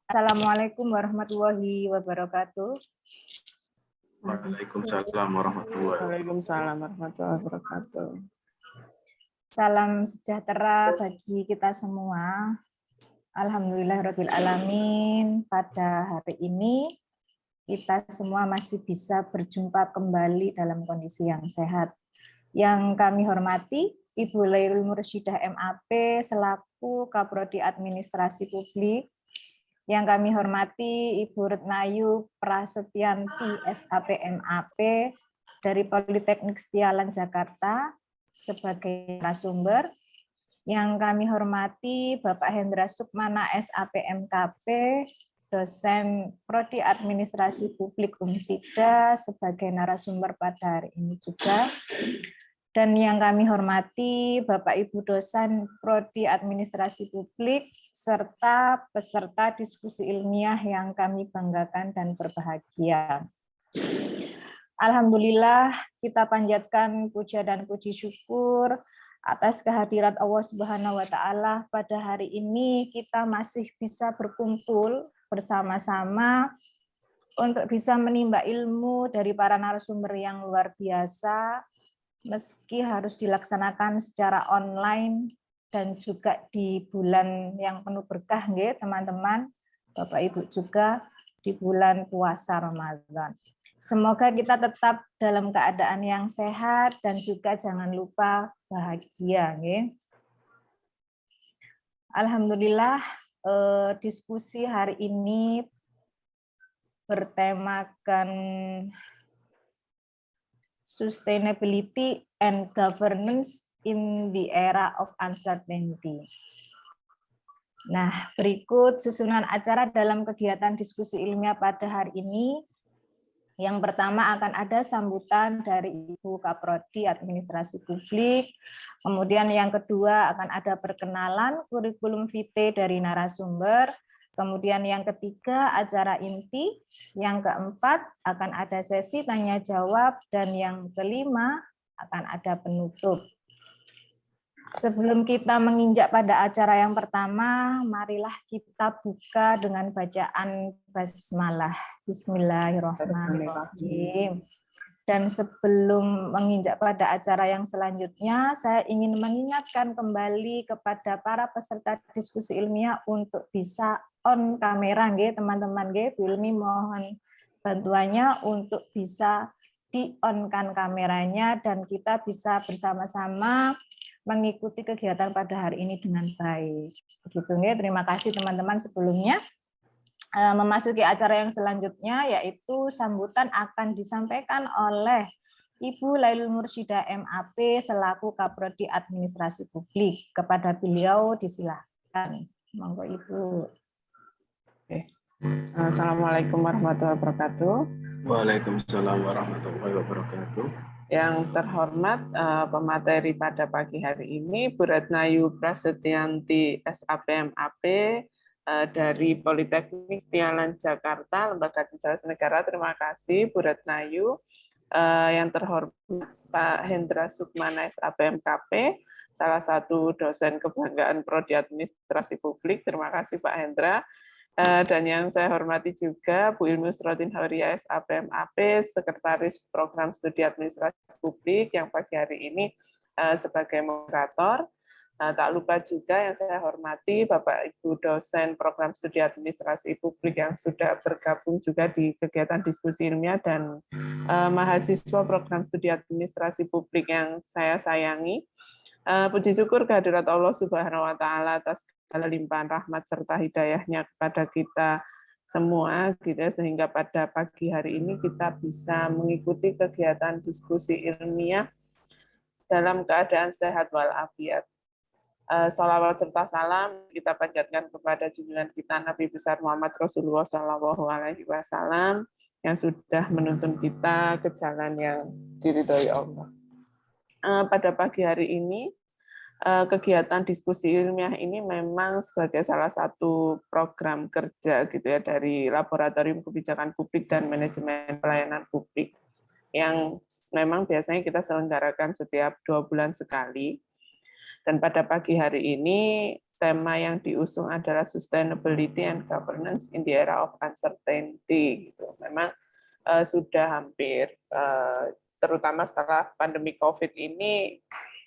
Assalamualaikum warahmatullahi wabarakatuh. Waalaikumsalam warahmatullahi wabarakatuh. Waalaikumsalam warahmatullahi wabarakatuh. Salam sejahtera bagi kita semua. Alhamdulillahirabbil alamin. Pada hari ini kita semua masih bisa berjumpa kembali dalam kondisi yang sehat. Yang kami hormati Ibu Lairul Mursyidah MAP selaku Kaprodi Administrasi Publik. Yang kami hormati Ibu Retnayu Prasetyanti SAP MAP dari Politeknik Setialan Jakarta sebagai narasumber. Yang kami hormati Bapak Hendra Sukmana SAP MKP, dosen Prodi Administrasi Publik UMSIDA sebagai narasumber pada hari ini juga. Dan yang kami hormati Bapak Ibu dosen Prodi Administrasi Publik serta peserta diskusi ilmiah yang kami banggakan dan berbahagia. Alhamdulillah kita panjatkan puja dan puji syukur atas kehadirat Allah Subhanahu wa taala pada hari ini kita masih bisa berkumpul bersama-sama untuk bisa menimba ilmu dari para narasumber yang luar biasa. Meski harus dilaksanakan secara online dan juga di bulan yang penuh berkah, teman-teman, Bapak Ibu juga di bulan puasa Ramadan. Semoga kita tetap dalam keadaan yang sehat dan juga jangan lupa bahagia. Alhamdulillah, diskusi hari ini bertemakan Sustainability and Governance in the Era of Uncertainty. Nah, berikut susunan acara dalam kegiatan diskusi ilmiah pada hari ini. Yang pertama akan ada sambutan dari Ibu Kaprodi Administrasi Publik. Kemudian yang kedua akan ada perkenalan kurikulum vitae dari narasumber. Kemudian yang ketiga acara inti, yang keempat akan ada sesi tanya jawab, dan yang kelima akan ada penutup. Sebelum kita menginjak pada acara yang pertama, marilah kita buka dengan bacaan basmalah. Bismillahirrahmanirrahim. Dan sebelum menginjak pada acara yang selanjutnya, saya ingin mengingatkan kembali kepada para peserta diskusi ilmiah untuk bisa on kamera, teman-teman. Bu Ilmi mohon bantuannya untuk bisa di-on-kan kameranya dan kita bisa bersama-sama mengikuti kegiatan pada hari ini dengan baik. Begitu, terima kasih teman-teman sebelumnya. Memasuki acara yang selanjutnya yaitu sambutan akan disampaikan oleh Ibu Lairul Mursyidah MAP selaku Kaprodi Administrasi Publik. Kepada beliau disilahkan. Monggo Ibu. Oke. Assalamualaikum warahmatullahi wabarakatuh. Waalaikumsalam warahmatullahi wabarakatuh. Yang terhormat pemateri pada pagi hari ini Bu Retnayu Prasetyanti SAP MAP dari Politeknik Setialan Jakarta, Lembaga Administrasi Negara. Terima kasih Bu Retnayu. Yang terhormat Pak Hendra Sukmana SAP MKP, salah satu dosen kebanggaan Prodi Administrasi Publik. Terima kasih Pak Hendra. Dan yang saya hormati juga Bu Ilmu Srotin Hauria SAP MAP, Sekretaris Program Studi Administrasi Publik yang pagi hari ini sebagai moderator. Tak lupa juga yang saya hormati Bapak Ibu dosen Program Studi Administrasi Publik yang sudah bergabung juga di kegiatan diskusi ilmiah dan mahasiswa Program Studi Administrasi Publik yang saya sayangi. Puji syukur kehadirat Allah Subhanahu wa taala atas segala limpahan rahmat serta hidayahnya kepada kita semua gitu ya, sehingga pada pagi hari ini kita bisa mengikuti kegiatan diskusi ilmiah dalam keadaan sehat walafiat. Sholawat serta salam kita panjatkan kepada junjungan kita Nabi besar Muhammad Rasulullah SAW yang sudah menuntun kita ke jalan yang diridhoi Allah. Pada pagi hari ini kegiatan diskusi ilmiah ini memang sebagai salah satu program kerja gitu ya dari Laboratorium Kebijakan Publik dan Manajemen Pelayanan Publik yang memang biasanya kita selenggarakan setiap 2 bulan sekali. Dan pada pagi hari ini tema yang diusung adalah Sustainability and Governance in the Era of Uncertainty. Gitu. Memang sudah hampir, terutama setelah pandemi COVID ini,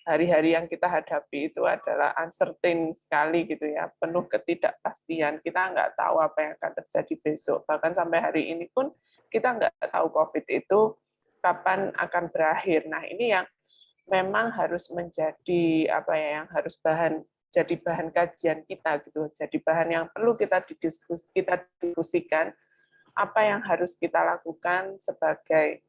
hari-hari yang kita hadapi itu adalah uncertain sekali gitu ya, penuh ketidakpastian. Kita nggak tahu apa yang akan terjadi besok. Bahkan sampai hari ini pun kita nggak tahu COVID itu kapan akan berakhir. Nah, ini yang memang harus menjadi apa ya, yang harus jadi bahan kajian kita gitu. Jadi bahan yang perlu kita diskusikan, apa yang harus kita lakukan sebagai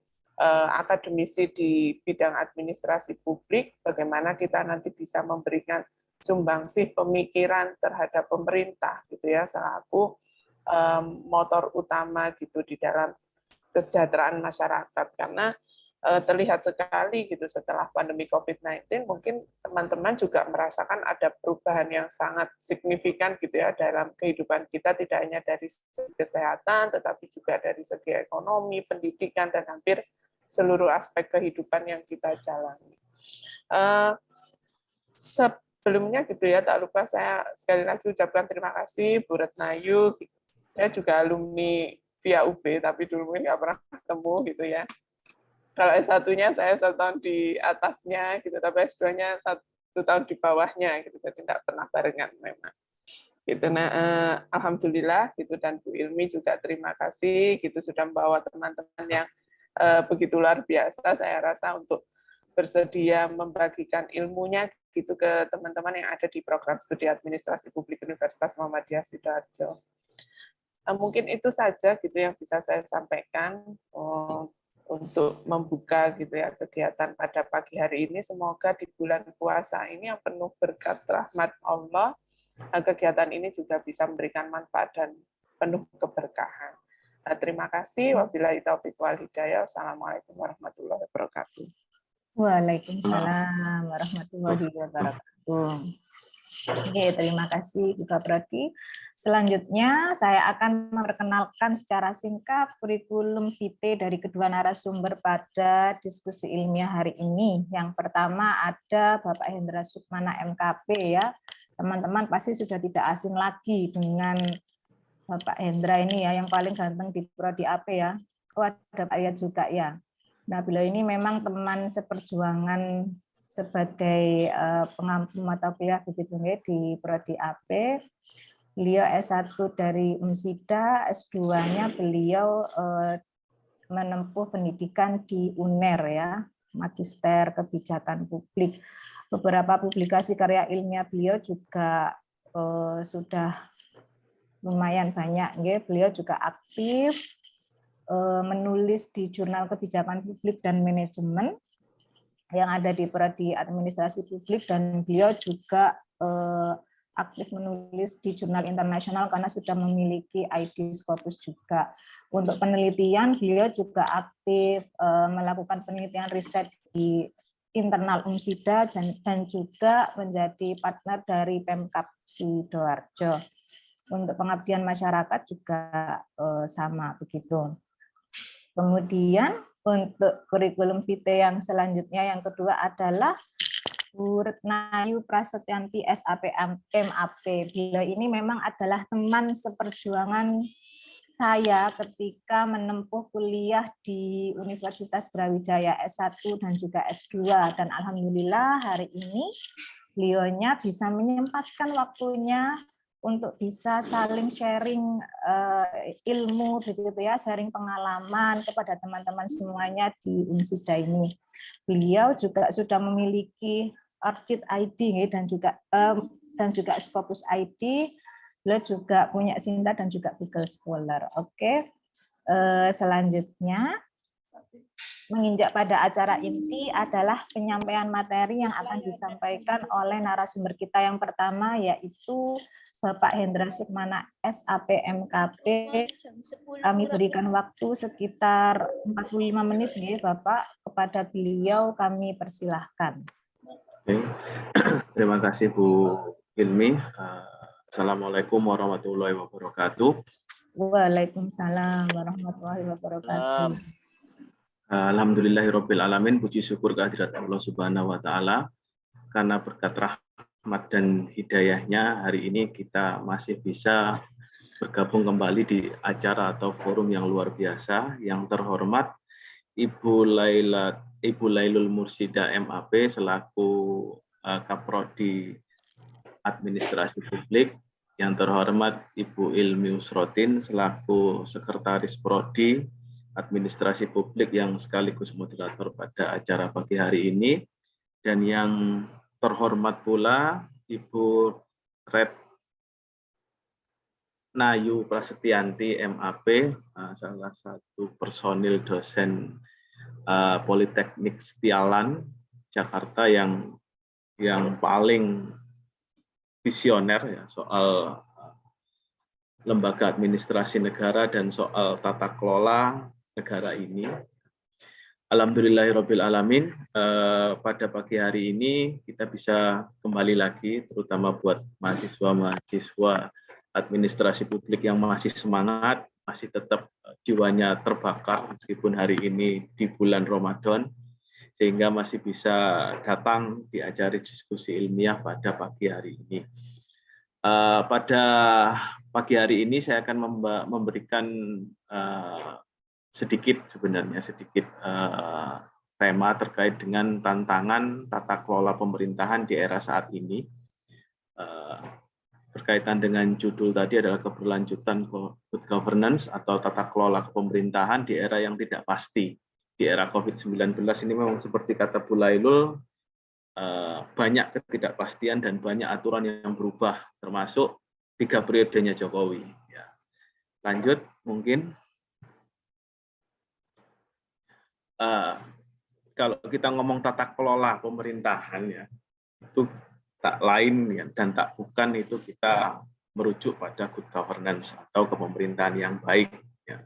akademisi di bidang administrasi publik, bagaimana kita nanti bisa memberikan sumbangsih pemikiran terhadap pemerintah gitu ya, selaku motor utama gitu di dalam kesejahteraan masyarakat. Karena terlihat sekali gitu setelah pandemi COVID-19, mungkin teman-teman juga merasakan ada perubahan yang sangat signifikan gitu ya dalam kehidupan kita, tidak hanya dari segi kesehatan, tetapi juga dari segi ekonomi, pendidikan, dan hampir seluruh aspek kehidupan yang kita jalani. Sebelumnya gitu ya, tak lupa saya sekali lagi ucapkan terima kasih Bu Retnayu. Saya juga alumni via UB, tapi dulu nggak pernah ketemu gitu ya. Kalau S1-nya saya 1 tahun di atasnya, gitu, tapi S2-nya 1 tahun di bawahnya, gitu, jadi tidak pernah barengan memang. Gitu. Nah, alhamdulillah, gitu, dan Bu Ilmi juga terima kasih, gitu, sudah membawa teman-teman yang begitu luar biasa, saya rasa untuk bersedia membagikan ilmunya, gitu, ke teman-teman yang ada di program studi administrasi publik Universitas Muhammadiyah Sidoarjo. Mungkin itu saja, gitu, yang bisa saya sampaikan. Untuk membuka gitu ya kegiatan pada pagi hari ini. Semoga di bulan puasa ini yang penuh berkat rahmat Allah, kegiatan ini juga bisa memberikan manfaat dan penuh keberkahan. Terima kasih. Wabillahi taufiq wal hidayah. Wassalamualaikum warahmatullahi wabarakatuh. Waalaikumsalam warahmatullahi wabarakatuh. Oke, terima kasih Ibu Prati. Selanjutnya saya akan memperkenalkan secara singkat kurikulum vitae dari kedua narasumber pada diskusi ilmiah hari ini. Yang pertama ada Bapak Hendra Sukmana MKP ya. Teman-teman pasti sudah tidak asing lagi dengan Bapak Hendra ini ya, yang paling ganteng di Prodi AP ya. Oh, ada Pak Ayat juga ya. Nah, beliau ini memang teman seperjuangan sebagai pengampu mata kuliah begitu di Prodi AP. Beliau S1 dari UNSIDA, S2-nya beliau menempuh pendidikan di UNER ya, Magister Kebijakan Publik. Beberapa publikasi karya ilmiah beliau juga sudah lumayan banyak. Beliau juga aktif menulis di Jurnal Kebijakan Publik dan Manajemen yang ada di Prodi Administrasi Publik, dan beliau juga aktif menulis di jurnal internasional karena sudah memiliki ID Scopus juga. Untuk penelitian, beliau juga aktif melakukan penelitian riset di internal UNSIDA dan juga menjadi partner dari Pemkab Sidoarjo. Untuk pengabdian masyarakat juga sama begitu. Kemudian untuk kurikulum vitae yang selanjutnya yang kedua adalah Bu Retnayu Prasetyanti SAP MAP. Beliau ini memang adalah teman seperjuangan saya ketika menempuh kuliah di Universitas Brawijaya S1 dan juga S2, dan alhamdulillah hari ini beliaunya bisa menyempatkan waktunya untuk bisa saling sharing ilmu begitu ya, sharing pengalaman kepada teman-teman semuanya di UNSIDA ini. Beliau juga sudah memiliki Orchid ID dan juga Scopus ID. Beliau juga punya Sinta dan juga Google Scholar. Oke. Selanjutnya menginjak pada acara inti adalah penyampaian materi yang akan disampaikan oleh narasumber kita yang pertama, yaitu Bapak Hendra Sukmana SAP MKP. Kami berikan waktu sekitar 45 menit nih Bapak, kepada beliau kami persilahkan. Oke. Terima kasih Bu Ilmi. Assalamualaikum warahmatullahi wabarakatuh. Waalaikumsalam warahmatullahi wabarakatuh. Alhamdulillahirabbil alamin, puji syukur kehadirat Allah Subhanahu wa taala karena berkat rahmat rahmat dan hidayahnya hari ini kita masih bisa bergabung kembali di acara atau forum yang luar biasa. Yang terhormat Ibu Lailul Mursida MAP selaku Kaprodi Administrasi Publik, yang terhormat Ibu Ilmi Usrotin selaku Sekretaris Prodi Administrasi Publik yang sekaligus moderator pada acara pagi hari ini, dan yang terhormat pula Ibu Retnayu Prasetyanti MAP, salah satu personil dosen Politeknik Setialan Jakarta yang paling visioner ya soal lembaga administrasi negara dan soal tata kelola negara ini. Alhamdulillahirabbil alamin, pada pagi hari ini kita bisa kembali lagi, terutama buat mahasiswa administrasi publik yang masih semangat, masih tetap jiwanya terbakar meskipun hari ini di bulan Ramadan, sehingga masih bisa datang di acara diskusi ilmiah pada pagi hari ini. Pada pagi hari ini saya akan memberikan sedikit tema terkait dengan tantangan tata kelola pemerintahan di era saat ini. Berkaitan dengan judul tadi adalah keberlanjutan good governance atau tata kelola pemerintahan di era yang tidak pasti. Di era COVID-19 ini memang seperti kata Bu Lailul, banyak ketidakpastian dan banyak aturan yang berubah, termasuk 3 periodenya Jokowi. Ya. Lanjut, mungkin. Kalau kita ngomong tata kelola pemerintahan, ya, itu tak lain ya, dan tak bukan itu kita merujuk pada good governance atau kepemerintahan yang baik. Ya.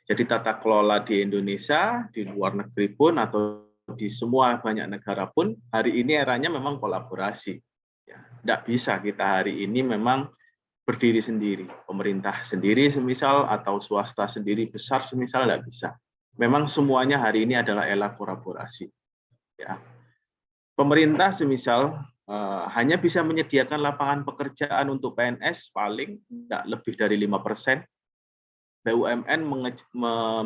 Jadi tata kelola di Indonesia, di luar negeri pun, atau di semua banyak negara pun, hari ini eranya memang kolaborasi. Ya, tidak bisa kita hari ini memang berdiri sendiri, pemerintah sendiri semisal, atau swasta sendiri besar semisal, tidak bisa. Memang semuanya hari ini adalah era kolaborasi. Ya. Pemerintah semisal hanya bisa menyediakan lapangan pekerjaan untuk PNS paling tidak lebih dari 5%. BUMN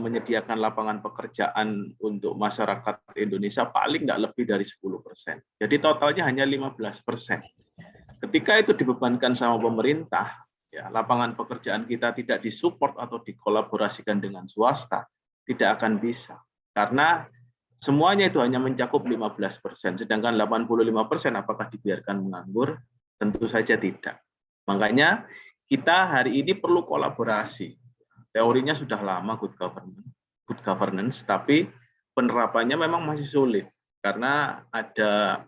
menyediakan lapangan pekerjaan untuk masyarakat Indonesia paling tidak lebih dari 10%. Jadi totalnya hanya 15%. Ketika itu dibebankan sama pemerintah, ya, lapangan pekerjaan kita tidak disupport atau dikolaborasikan dengan swasta, tidak akan bisa. Karena semuanya itu hanya mencakup 15%, sedangkan 85% apakah dibiarkan menganggur? Tentu saja tidak. Makanya kita hari ini perlu kolaborasi. Teorinya sudah lama good governance, tapi penerapannya memang masih sulit karena ada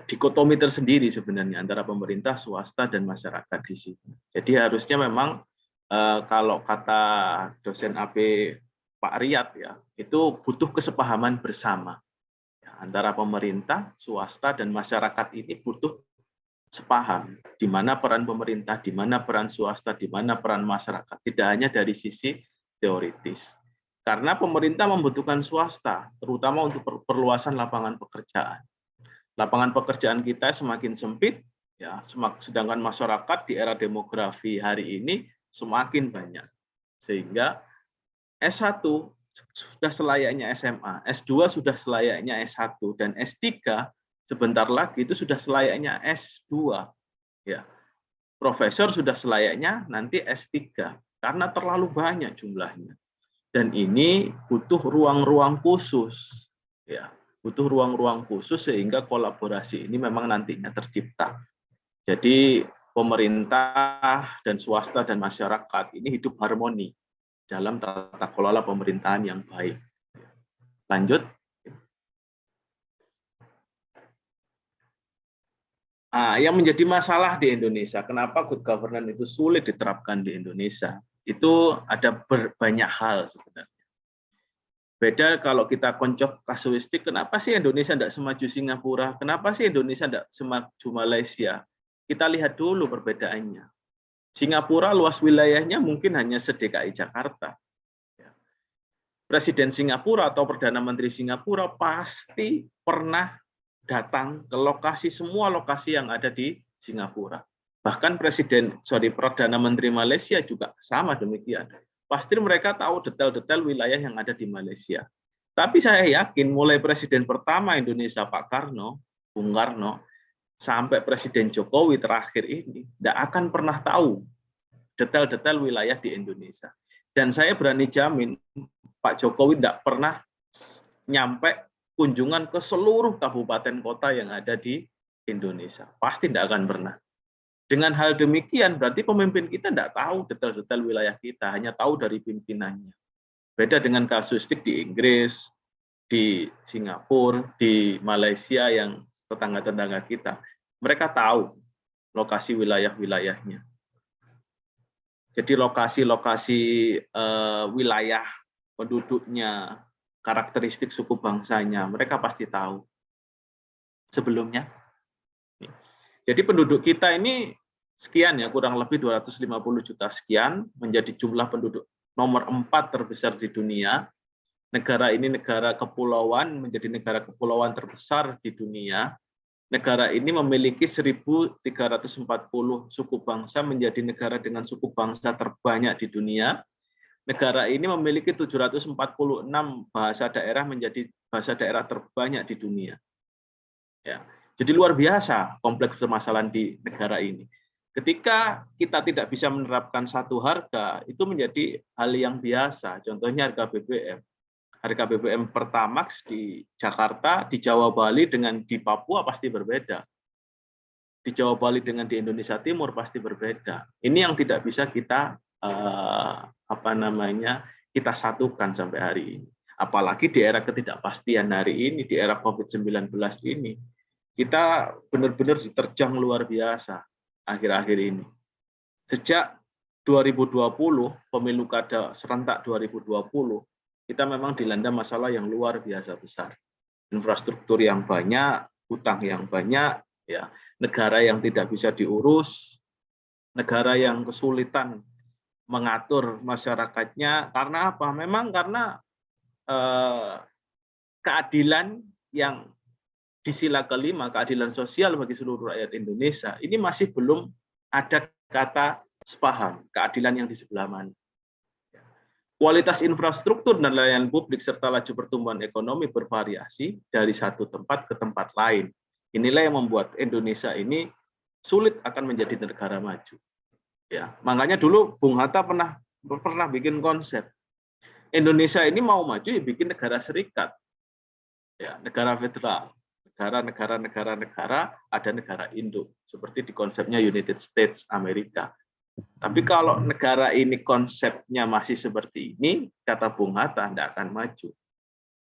dikotomi tersendiri sebenarnya antara pemerintah, swasta, dan masyarakat di sini. Jadi harusnya memang kalau kata dosen AP Pak Riyad ya, itu butuh kesepahaman bersama ya, antara pemerintah, swasta, dan masyarakat ini butuh sepaham di mana peran pemerintah, di mana peran swasta, di mana peran masyarakat, tidak hanya dari sisi teoritis. Karena pemerintah membutuhkan swasta, terutama untuk perluasan lapangan pekerjaan. Lapangan pekerjaan kita semakin sempit, ya, sedangkan masyarakat di era demografi hari ini semakin banyak. Sehingga S1 sudah selayaknya SMA, S2 sudah selayaknya S1, dan S3 sebentar lagi itu sudah selayaknya S2. Ya. Profesor sudah selayaknya nanti S3 karena terlalu banyak jumlahnya. Dan ini butuh ruang-ruang khusus. Ya, butuh ruang-ruang khusus sehingga kolaborasi ini memang nantinya tercipta. Jadi pemerintah dan swasta dan masyarakat ini hidup harmoni dalam tata kelola pemerintahan yang baik. Lanjut. Yang menjadi masalah di Indonesia, kenapa good governance itu sulit diterapkan di Indonesia, itu ada banyak hal sebenarnya. Beda kalau kita koncoh kasuistik, kenapa sih Indonesia tidak semaju Singapura, kenapa sih Indonesia tidak semaju Malaysia? Kita lihat dulu perbedaannya. Singapura luas wilayahnya mungkin hanya se-DKI Jakarta. Presiden Singapura atau Perdana Menteri Singapura pasti pernah datang ke semua lokasi yang ada di Singapura. Bahkan Perdana Menteri Malaysia juga sama demikian. Pasti mereka tahu detail-detail wilayah yang ada di Malaysia. Tapi saya yakin mulai Presiden pertama Indonesia Pak Karno, Bung Karno, sampai Presiden Jokowi terakhir ini, tidak akan pernah tahu detail-detail wilayah di Indonesia. Dan saya berani jamin Pak Jokowi tidak pernah nyampe kunjungan ke seluruh kabupaten kota yang ada di Indonesia. Pasti tidak akan pernah. Dengan hal demikian, berarti pemimpin kita tidak tahu detail-detail wilayah kita, hanya tahu dari pimpinannya. Beda dengan kasustik di Inggris, di Singapura, di Malaysia yang tetangga-tetangga kita. Mereka tahu lokasi wilayah-wilayahnya. Jadi lokasi-lokasi wilayah penduduknya, karakteristik suku bangsanya, mereka pasti tahu sebelumnya. Jadi penduduk kita ini sekian ya, kurang lebih 250 juta sekian, menjadi jumlah penduduk nomor 4 terbesar di dunia. Negara ini negara kepulauan, menjadi negara kepulauan terbesar di dunia. Negara ini memiliki 1.340 suku bangsa, menjadi negara dengan suku bangsa terbanyak di dunia. Negara ini memiliki 746 bahasa daerah, menjadi bahasa daerah terbanyak di dunia. Ya, jadi luar biasa kompleks permasalahan di negara ini. Ketika kita tidak bisa menerapkan satu harga, itu menjadi hal yang biasa. Contohnya harga BBM. Harga BBM Pertamax di Jakarta, di Jawa Bali dengan di Papua pasti berbeda. Di Jawa Bali dengan di Indonesia Timur pasti berbeda. Ini yang tidak bisa kita kita satukan sampai hari ini. Apalagi di era ketidakpastian hari ini, di era COVID-19 ini, kita benar-benar diterjang luar biasa akhir-akhir ini. Sejak 2020, pemilu kada serentak 2020, kita memang dilanda masalah yang luar biasa besar. Infrastruktur yang banyak, hutang yang banyak, ya, negara yang tidak bisa diurus, negara yang kesulitan mengatur masyarakatnya. Karena apa? Memang karena keadilan yang di sila kelima, keadilan sosial bagi seluruh rakyat Indonesia, ini masih belum ada kata sepaham, keadilan yang di sebelah mana. Kualitas infrastruktur dan layanan publik serta laju pertumbuhan ekonomi bervariasi dari satu tempat ke tempat lain. Inilah yang membuat Indonesia ini sulit akan menjadi negara maju. Ya, makanya dulu Bung Hatta pernah bikin konsep. Indonesia ini mau maju ya bikin negara serikat. Ya, negara federal. Negara, ada negara induk. Seperti di konsepnya United States Amerika. Tapi kalau negara ini konsepnya masih seperti ini, kata Bung Hatta, tidak akan maju.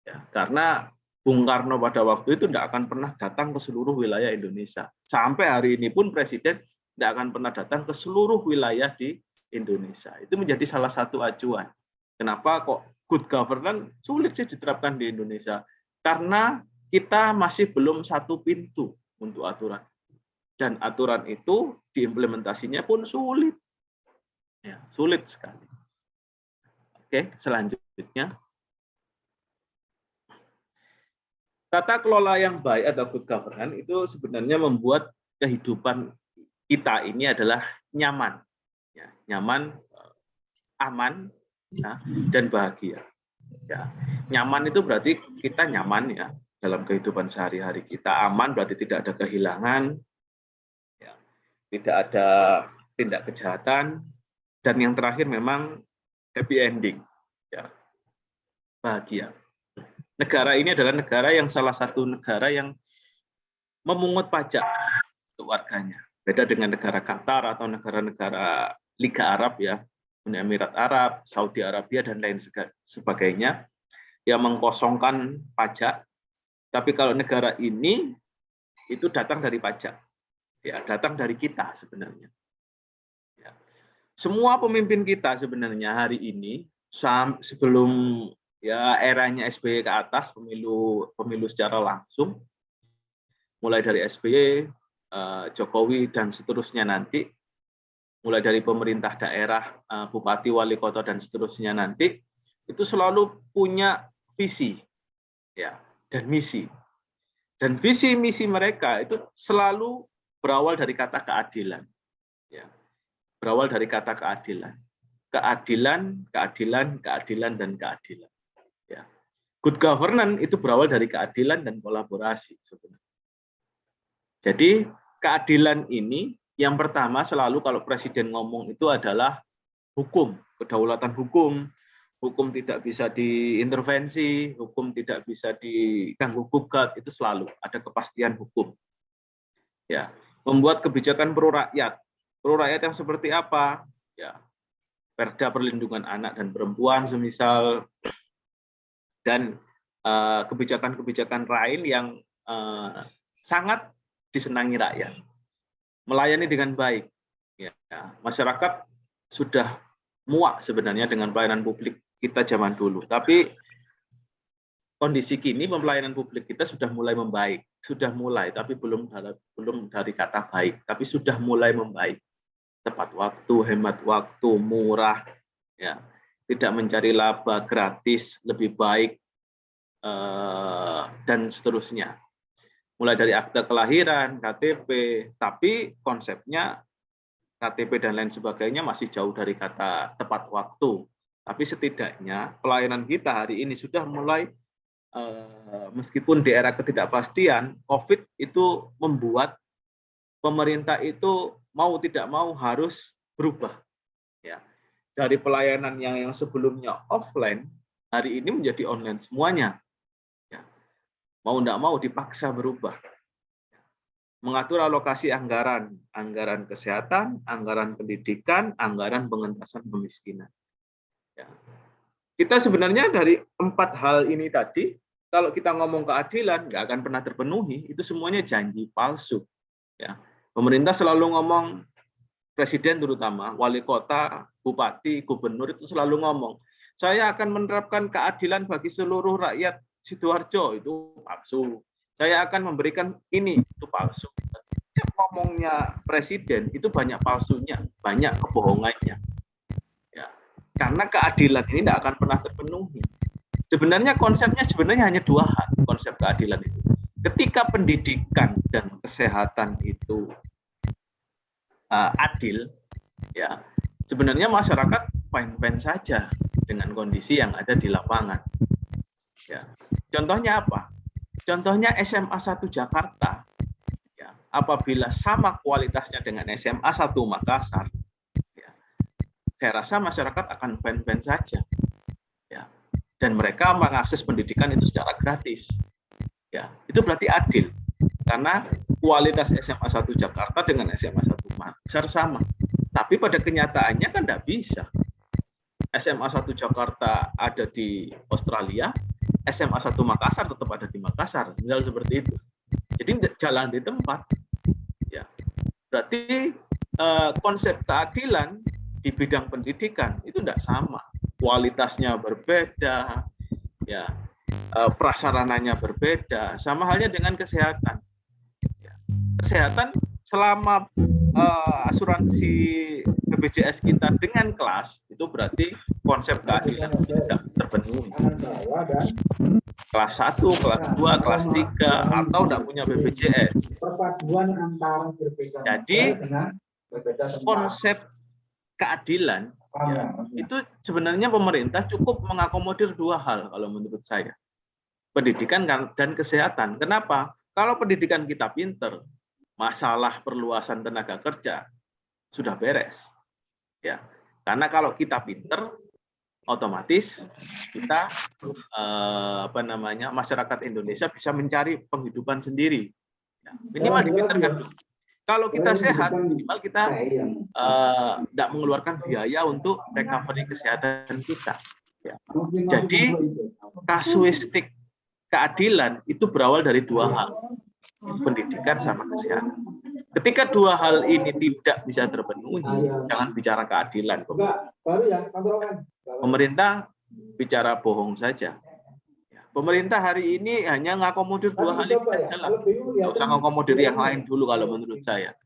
Ya, karena Bung Karno pada waktu itu tidak akan pernah datang ke seluruh wilayah Indonesia. Sampai hari ini pun Presiden tidak akan pernah datang ke seluruh wilayah di Indonesia. Itu menjadi salah satu acuan. Kenapa kok good governance sulit sih diterapkan di Indonesia? Karena kita masih belum satu pintu untuk aturan. Dan aturan itu diimplementasinya pun sulit. Ya, sulit sekali. Oke, selanjutnya. Tata kelola yang baik atau good governance itu sebenarnya membuat kehidupan kita ini adalah nyaman. Ya, nyaman, aman, ya, dan bahagia. Ya, nyaman itu berarti kita nyaman ya dalam kehidupan sehari-hari kita. Aman berarti tidak ada kehilangan, tidak ada tindak kejahatan, dan yang terakhir memang happy ending, ya, bahagia. Negara ini adalah negara yang salah satu negara yang memungut pajak untuk warganya. Beda dengan negara Qatar atau negara-negara Liga Arab ya, Uni Emirat Arab, Saudi Arabia dan lain sebagainya yang mengkosongkan pajak. Tapi kalau negara ini itu datang dari pajak. Ya, datang dari kita sebenarnya. Ya. Semua pemimpin kita sebenarnya hari ini sebelum ya eranya SBY ke atas, pemilu secara langsung, mulai dari SBY, Jokowi dan seterusnya nanti, mulai dari pemerintah daerah, bupati, wali kota dan seterusnya nanti, itu selalu punya visi, ya, dan misi. Dan visi misi mereka itu selalu berawal dari kata keadilan, ya, berawal dari kata keadilan, keadilan, keadilan, keadilan, dan keadilan. Ya. Good governance itu berawal dari keadilan dan kolaborasi sebenarnya. Jadi keadilan ini yang pertama selalu kalau presiden ngomong itu adalah hukum, kedaulatan hukum. Hukum tidak bisa diintervensi, hukum tidak bisa diganggu gugat, itu selalu ada kepastian hukum. Ya, membuat kebijakan pro rakyat yang seperti apa? Ya, Perda Perlindungan Anak dan Perempuan semisal, dan kebijakan-kebijakan lain yang sangat disenangi rakyat, melayani dengan baik. Ya, masyarakat sudah muak sebenarnya dengan pelayanan publik kita zaman dulu, tapi kondisi kini pelayanan publik kita sudah mulai membaik, tapi belum dari kata baik, tapi sudah mulai membaik. Tepat waktu, hemat waktu, murah, ya, tidak mencari laba, gratis, lebih baik, dan seterusnya. Mulai dari akte kelahiran, KTP, tapi konsepnya KTP dan lain sebagainya masih jauh dari kata tepat waktu. Tapi setidaknya pelayanan kita hari ini sudah mulai, meskipun di era ketidakpastian, COVID itu membuat pemerintah itu mau tidak mau harus berubah. Ya. Dari pelayanan yang sebelumnya offline, hari ini menjadi online semuanya. Ya. Mau tidak mau dipaksa berubah. Mengatur alokasi anggaran kesehatan, anggaran pendidikan, anggaran pengentasan kemiskinan. Ya. Kita sebenarnya dari 4 hal ini tadi, kalau kita ngomong keadilan, nggak akan pernah terpenuhi. Itu semuanya janji palsu. Ya. Pemerintah selalu ngomong, presiden terutama, wali kota, bupati, gubernur itu selalu ngomong, saya akan menerapkan keadilan bagi seluruh rakyat Sidoarjo, itu palsu. Saya akan memberikan ini, itu palsu. Ngomongnya presiden itu banyak palsunya, banyak kebohongannya. Ya. Karena keadilan ini tidak akan pernah terpenuhi. Sebenarnya konsepnya hanya 2 hal, konsep keadilan itu. Ketika pendidikan dan kesehatan itu adil, ya, sebenarnya masyarakat fine-fine saja dengan kondisi yang ada di lapangan. Ya. Contohnya apa? Contohnya SMA 1 Jakarta, ya, apabila sama kualitasnya dengan SMA 1 Makassar, ya, saya rasa masyarakat akan fine-fine saja. Ya. Dan mereka mengakses pendidikan itu secara gratis. Ya, itu berarti adil. Karena kualitas SMA 1 Jakarta dengan SMA 1 Makassar sama. Tapi pada kenyataannya kan tidak bisa. SMA 1 Jakarta ada di Australia, SMA 1 Makassar tetap ada di Makassar, misal seperti itu. Jadi jalan di tempat. Ya. Berarti konsep keadilan di bidang pendidikan itu tidak sama. Kualitasnya berbeda, ya, prasarananya berbeda. Sama halnya dengan kesehatan. Ya. Kesehatan selama asuransi BPJS kita dengan kelas, itu berarti konsep keadilan tidak terpenuhi. Kelas 1, kelas 2, kelas 3, atau tidak punya BPJS. Jadi konsep keadilan, ya, itu sebenarnya pemerintah cukup mengakomodir 2 hal kalau menurut saya. Pendidikan dan kesehatan. Kenapa? Kalau pendidikan kita pinter, masalah perluasan tenaga kerja sudah beres. Ya, karena kalau kita pinter, otomatis kita masyarakat Indonesia bisa mencari penghidupan sendiri. Ya, minimal dipinterkan. Kalau kita sehat, minimal kita tidak mengeluarkan biaya untuk recovery kesehatan kita. Ya. Jadi kasuistik keadilan itu berawal dari 2 hal, pendidikan sama kesehatan. Ketika 2 hal ini tidak bisa terpenuhi, jangan bicara keadilan. Pemerintah bicara bohong saja. Pemerintah hari ini hanya mengakomodir 2 hal ini saja lah. Nggak usah mengakomodir yang lain dulu kalau menurut saya.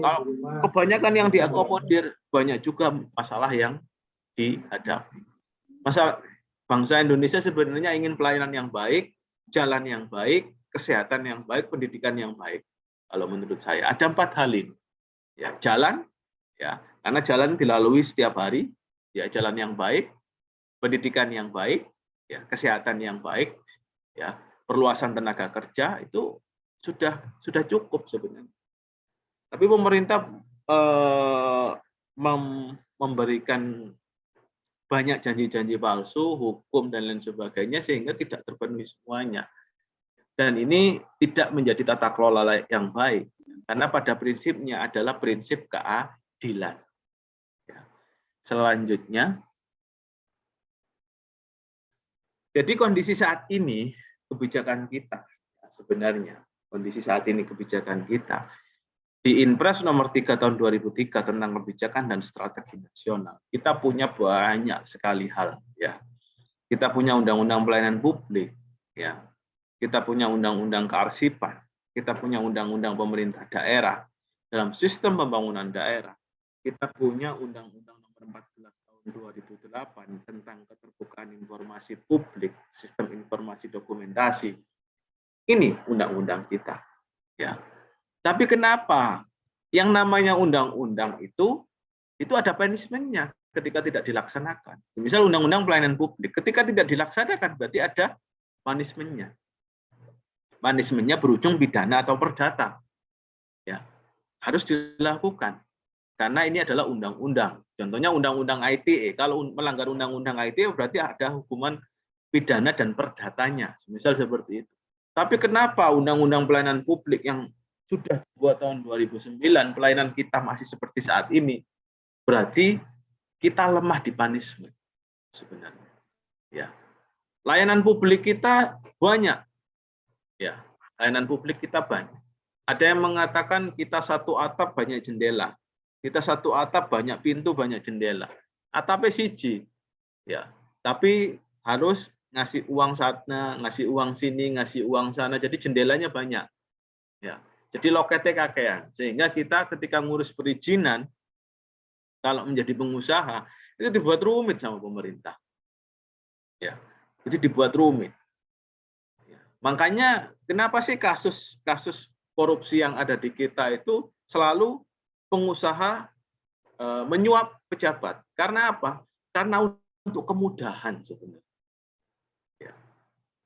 Kalau kebanyakan yang diakomodir, banyak juga masalah yang dihadapi. Masalah Bangsa Indonesia sebenarnya ingin pelayanan yang baik, jalan yang baik, kesehatan yang baik, pendidikan yang baik. Kalau menurut saya ada 4 hal ini. Ya, jalan, ya, karena jalan dilalui setiap hari, ya, jalan yang baik, pendidikan yang baik, ya, kesehatan yang baik, ya, perluasan tenaga kerja itu sudah cukup sebenarnya. Tapi pemerintah memberikan banyak janji-janji palsu, hukum dan lain sebagainya sehingga tidak terpenuhi semuanya. Dan ini tidak menjadi tata kelola yang baik karena pada prinsipnya adalah prinsip keadilan. Selanjutnya, jadi kondisi saat ini kebijakan kita sebenarnya kondisi saat ini kebijakan kita di Inpres nomor 3 tahun 2003 tentang kebijakan dan strategi nasional. Kita punya banyak sekali hal, ya. Kita punya undang-undang pelayanan publik, ya. Kita punya undang-undang kearsipan, kita punya undang-undang pemerintah daerah dalam sistem pembangunan daerah. Kita punya undang-undang nomor 14 tahun 2008 tentang keterbukaan informasi publik, sistem informasi dokumentasi. Ini undang-undang kita, ya. Tapi kenapa yang namanya undang-undang itu ada punishment-nya ketika tidak dilaksanakan. Misal undang-undang pelayanan publik, ketika tidak dilaksanakan berarti ada punishment-nya. Punishment-nya berujung pidana atau perdata. Ya, harus dilakukan. Karena ini adalah undang-undang. Contohnya undang-undang ITE. Kalau melanggar undang-undang ITE berarti ada hukuman pidana dan perdatanya. Misal seperti itu. Tapi kenapa undang-undang pelayanan publik yang sudah dibuat tahun 2009, pelayanan kita masih seperti saat ini, berarti kita lemah di punishment sebenarnya. Ya, layanan publik kita banyak, ya, layanan publik kita banyak. Ada yang mengatakan kita satu atap banyak jendela, kita satu atap banyak pintu banyak jendela. Atapnya siji, ya, tapi harus ngasih uang sana, ngasih uang sini, ngasih uang sana, jadi jendelanya banyak, ya. Jadi loketnya kakean, sehingga kita ketika ngurus perizinan, kalau menjadi pengusaha, itu dibuat rumit sama pemerintah. Ya, jadi dibuat rumit. Ya. Makanya kenapa sih kasus korupsi yang ada di kita itu selalu pengusaha menyuap pejabat? Karena apa? Karena untuk kemudahan sebenarnya. Ya.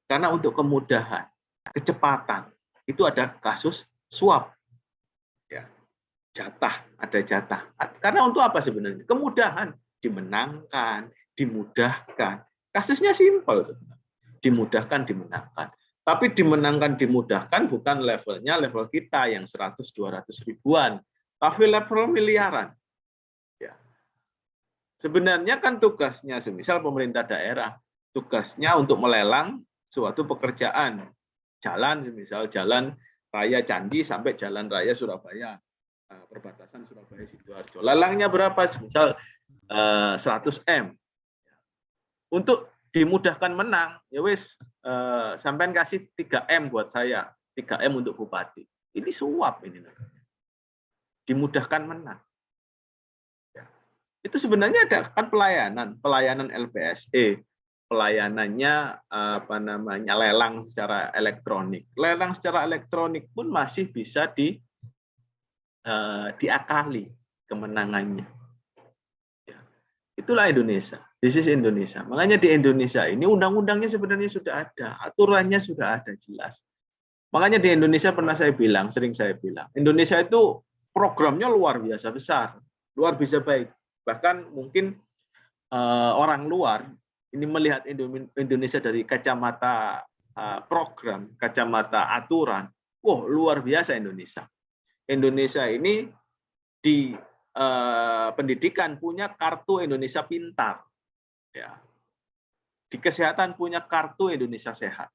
Karena untuk kemudahan, kecepatan, itu ada kasus suap, ya, jatah, ada jatah. Karena untuk apa sebenarnya? Kemudahan, dimenangkan, dimudahkan. Kasusnya simpel sebenarnya. Dimudahkan, dimenangkan. Tapi dimenangkan, dimudahkan bukan level kita yang 100-200 ribuan, tapi level miliaran. Ya. Sebenarnya kan tugasnya, semisal pemerintah daerah, tugasnya untuk melelang suatu pekerjaan. Jalan, semisal jalan Raya Candi sampai Jalan Raya Surabaya, perbatasan Surabaya Sidoarjo. Lelangnya berapa? Misal 100 M. Untuk dimudahkan menang, ya wis sampean kasih 3 M buat saya, 3 M untuk bupati. Ini suap ini. Dimudahkan menang. Ya. Itu sebenarnya ada kan pelayanan LPSE. Pelayanannya lelang secara elektronik. Lelang secara elektronik pun masih bisa diakali kemenangannya. Ya. Itulah Indonesia. This is Indonesia. Makanya di Indonesia ini undang-undangnya sebenarnya sudah ada, aturannya sudah ada jelas. Makanya di Indonesia sering saya bilang, Indonesia itu programnya luar biasa besar, luar biasa baik. Bahkan mungkin orang luar ini melihat Indonesia dari kacamata program, kacamata aturan, luar biasa Indonesia. Indonesia ini di pendidikan punya kartu Indonesia Pintar, ya. Di kesehatan punya kartu Indonesia Sehat,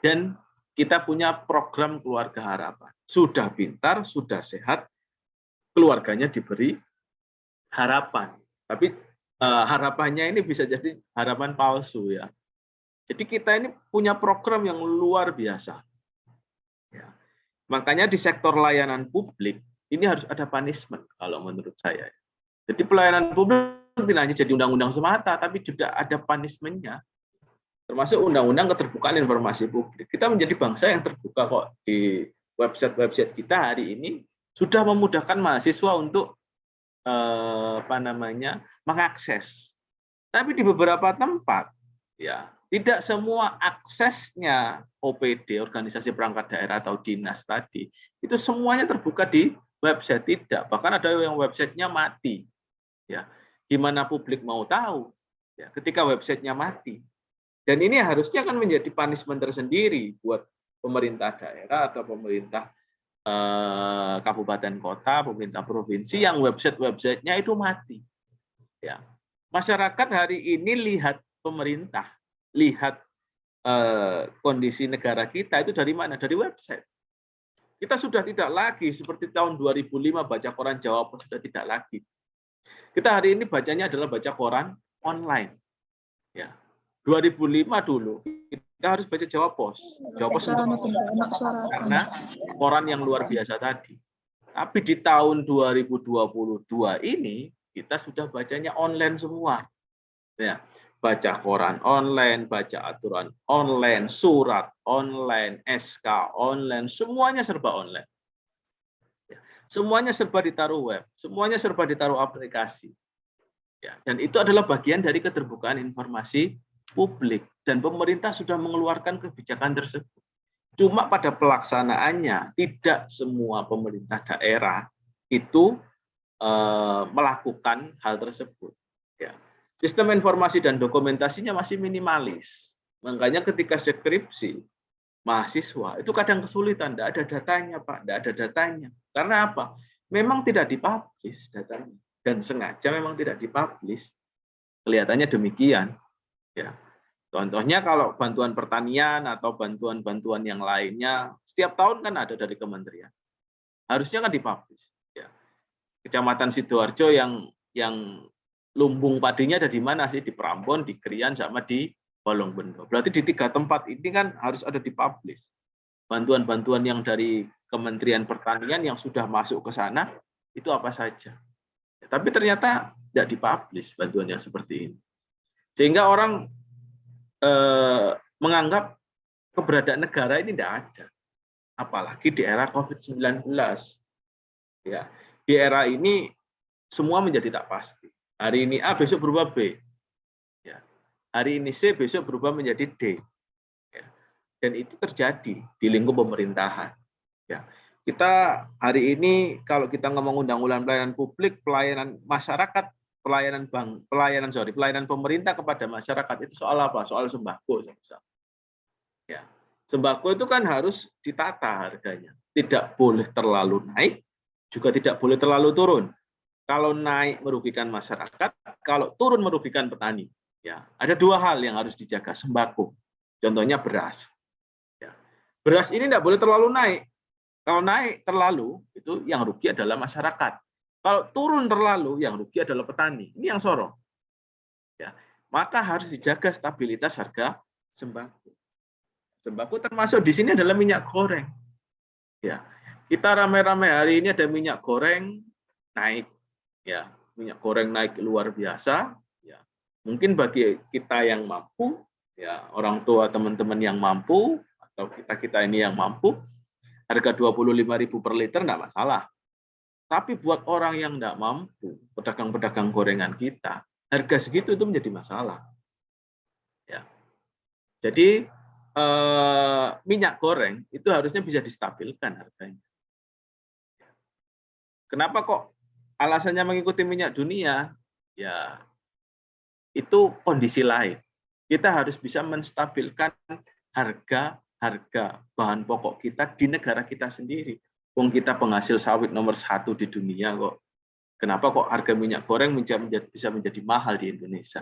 dan kita punya program Keluarga Harapan. Sudah pintar, sudah sehat, keluarganya diberi harapan. Tapi harapannya ini bisa jadi harapan palsu, ya. Jadi kita ini punya program yang luar biasa. Ya. Makanya di sektor layanan publik ini harus ada punishment kalau menurut saya. Jadi pelayanan publik tidak hanya jadi undang-undang semata, tapi juga ada punishment-nya. Termasuk undang-undang keterbukaan informasi publik. Kita menjadi bangsa yang terbuka kok. Di website-website kita hari ini sudah memudahkan mahasiswa untuk mengakses. Tapi di beberapa tempat, ya tidak semua aksesnya OPD, organisasi perangkat daerah atau dinas tadi, itu semuanya terbuka di website, tidak. Bahkan ada yang websitenya mati. Ya, gimana publik mau tahu? Ya, ketika websitenya mati. Dan ini harusnya kan menjadi punishment tersendiri buat pemerintah daerah atau pemerintah kabupaten kota, pemerintah provinsi yang website-websitenya itu mati. Ya, masyarakat hari ini lihat pemerintah, lihat kondisi negara kita itu dari mana? Dari website. Kita sudah tidak lagi seperti tahun 2005 baca koran Jawa Pos, sudah tidak lagi. Kita hari ini bacanya adalah baca koran online. Ya. 2005 dulu kita harus baca Jawa Pos. Jawa Pos karena koran yang luar biasa tadi. Tapi di tahun 2022 ini kita sudah bacanya online semua. Ya, baca koran online, baca aturan online, surat online, SK online, semuanya serba online. Ya, semuanya serba ditaruh web, semuanya serba ditaruh aplikasi. Ya, dan itu adalah bagian dari keterbukaan informasi publik, dan pemerintah sudah mengeluarkan kebijakan tersebut. Cuma pada pelaksanaannya tidak semua pemerintah daerah itu melakukan hal tersebut. Ya. Sistem informasi dan dokumentasinya masih minimalis. Makanya ketika skripsi mahasiswa itu kadang kesulitan, tidak ada datanya, Pak, tidak ada datanya. Karena apa? Memang tidak dipublish datanya, dan sengaja memang tidak dipublish. Kelihatannya demikian. Ya. Contohnya kalau bantuan pertanian atau bantuan-bantuan yang lainnya, setiap tahun kan ada dari kementerian. Harusnya kan dipublish. Ya. Kecamatan Sidoarjo yang lumbung padinya ada di mana sih? Di Prambon, di Krian, sama di Bolongbendo. Berarti di 3 tempat ini kan harus ada dipublish. Bantuan-bantuan yang dari Kementerian Pertanian yang sudah masuk ke sana, itu apa saja. Ya, tapi ternyata tidak dipublish bantuan yang seperti ini. Sehingga orang menganggap keberadaan negara ini tidak ada, apalagi di era COVID-19. Ya, di era ini semua menjadi tak pasti. Hari ini A, besok berubah B. Ya, hari ini C, besok berubah menjadi D. Ya, dan itu terjadi di lingkup pemerintahan. Ya, kita hari ini kalau kita ngomong undang-undang pelayanan publik, pelayanan masyarakat, pelayanan pemerintah kepada masyarakat itu soal apa? Soal sembako. Ya, sembako itu kan harus ditata harganya. Tidak boleh terlalu naik, juga tidak boleh terlalu turun. Kalau naik merugikan masyarakat, kalau turun merugikan petani. Ya, ada 2 hal yang harus dijaga sembako. Contohnya beras. Ya, beras ini tidak boleh terlalu naik. Kalau naik terlalu, itu yang rugi adalah masyarakat. Kalau turun terlalu, yang rugi adalah petani. Ini yang sorong. Ya, maka harus dijaga stabilitas harga sembako. Sembako termasuk di sini adalah minyak goreng. Ya, kita ramai-ramai hari ini ada minyak goreng naik. Ya, minyak goreng naik luar biasa. Ya, mungkin bagi kita yang mampu, ya orang tua teman-teman yang mampu atau kita ini yang mampu, harga 25.000 per liter enggak masalah. Tapi buat orang yang tidak mampu, pedagang-pedagang gorengan kita, harga segitu itu menjadi masalah. Ya. Jadi minyak goreng itu harusnya bisa distabilkan harganya. Kenapa kok alasannya mengikuti minyak dunia? Ya, itu kondisi lain. Kita harus bisa menstabilkan harga bahan pokok kita di negara kita sendiri. Wong kita penghasil sawit nomor 1 di dunia kok. Kenapa kok harga minyak goreng bisa menjadi mahal di Indonesia?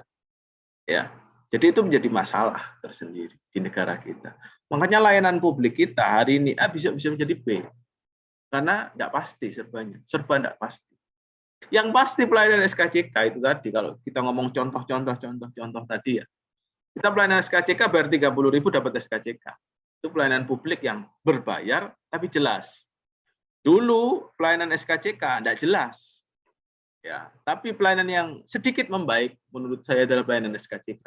Ya, jadi itu menjadi masalah tersendiri di negara kita. Makanya layanan publik kita hari ini A bisa menjadi B, karena tidak pasti serba tidak pasti. Yang pasti pelayanan SKCK itu tadi, kalau kita ngomong contoh tadi ya, kita pelayanan SKCK bayar 30.000 dapat SKCK. Itu pelayanan publik yang berbayar tapi jelas. Dulu pelayanan SKCK tidak jelas. Ya, tapi pelayanan yang sedikit membaik menurut saya adalah pelayanan SKCK.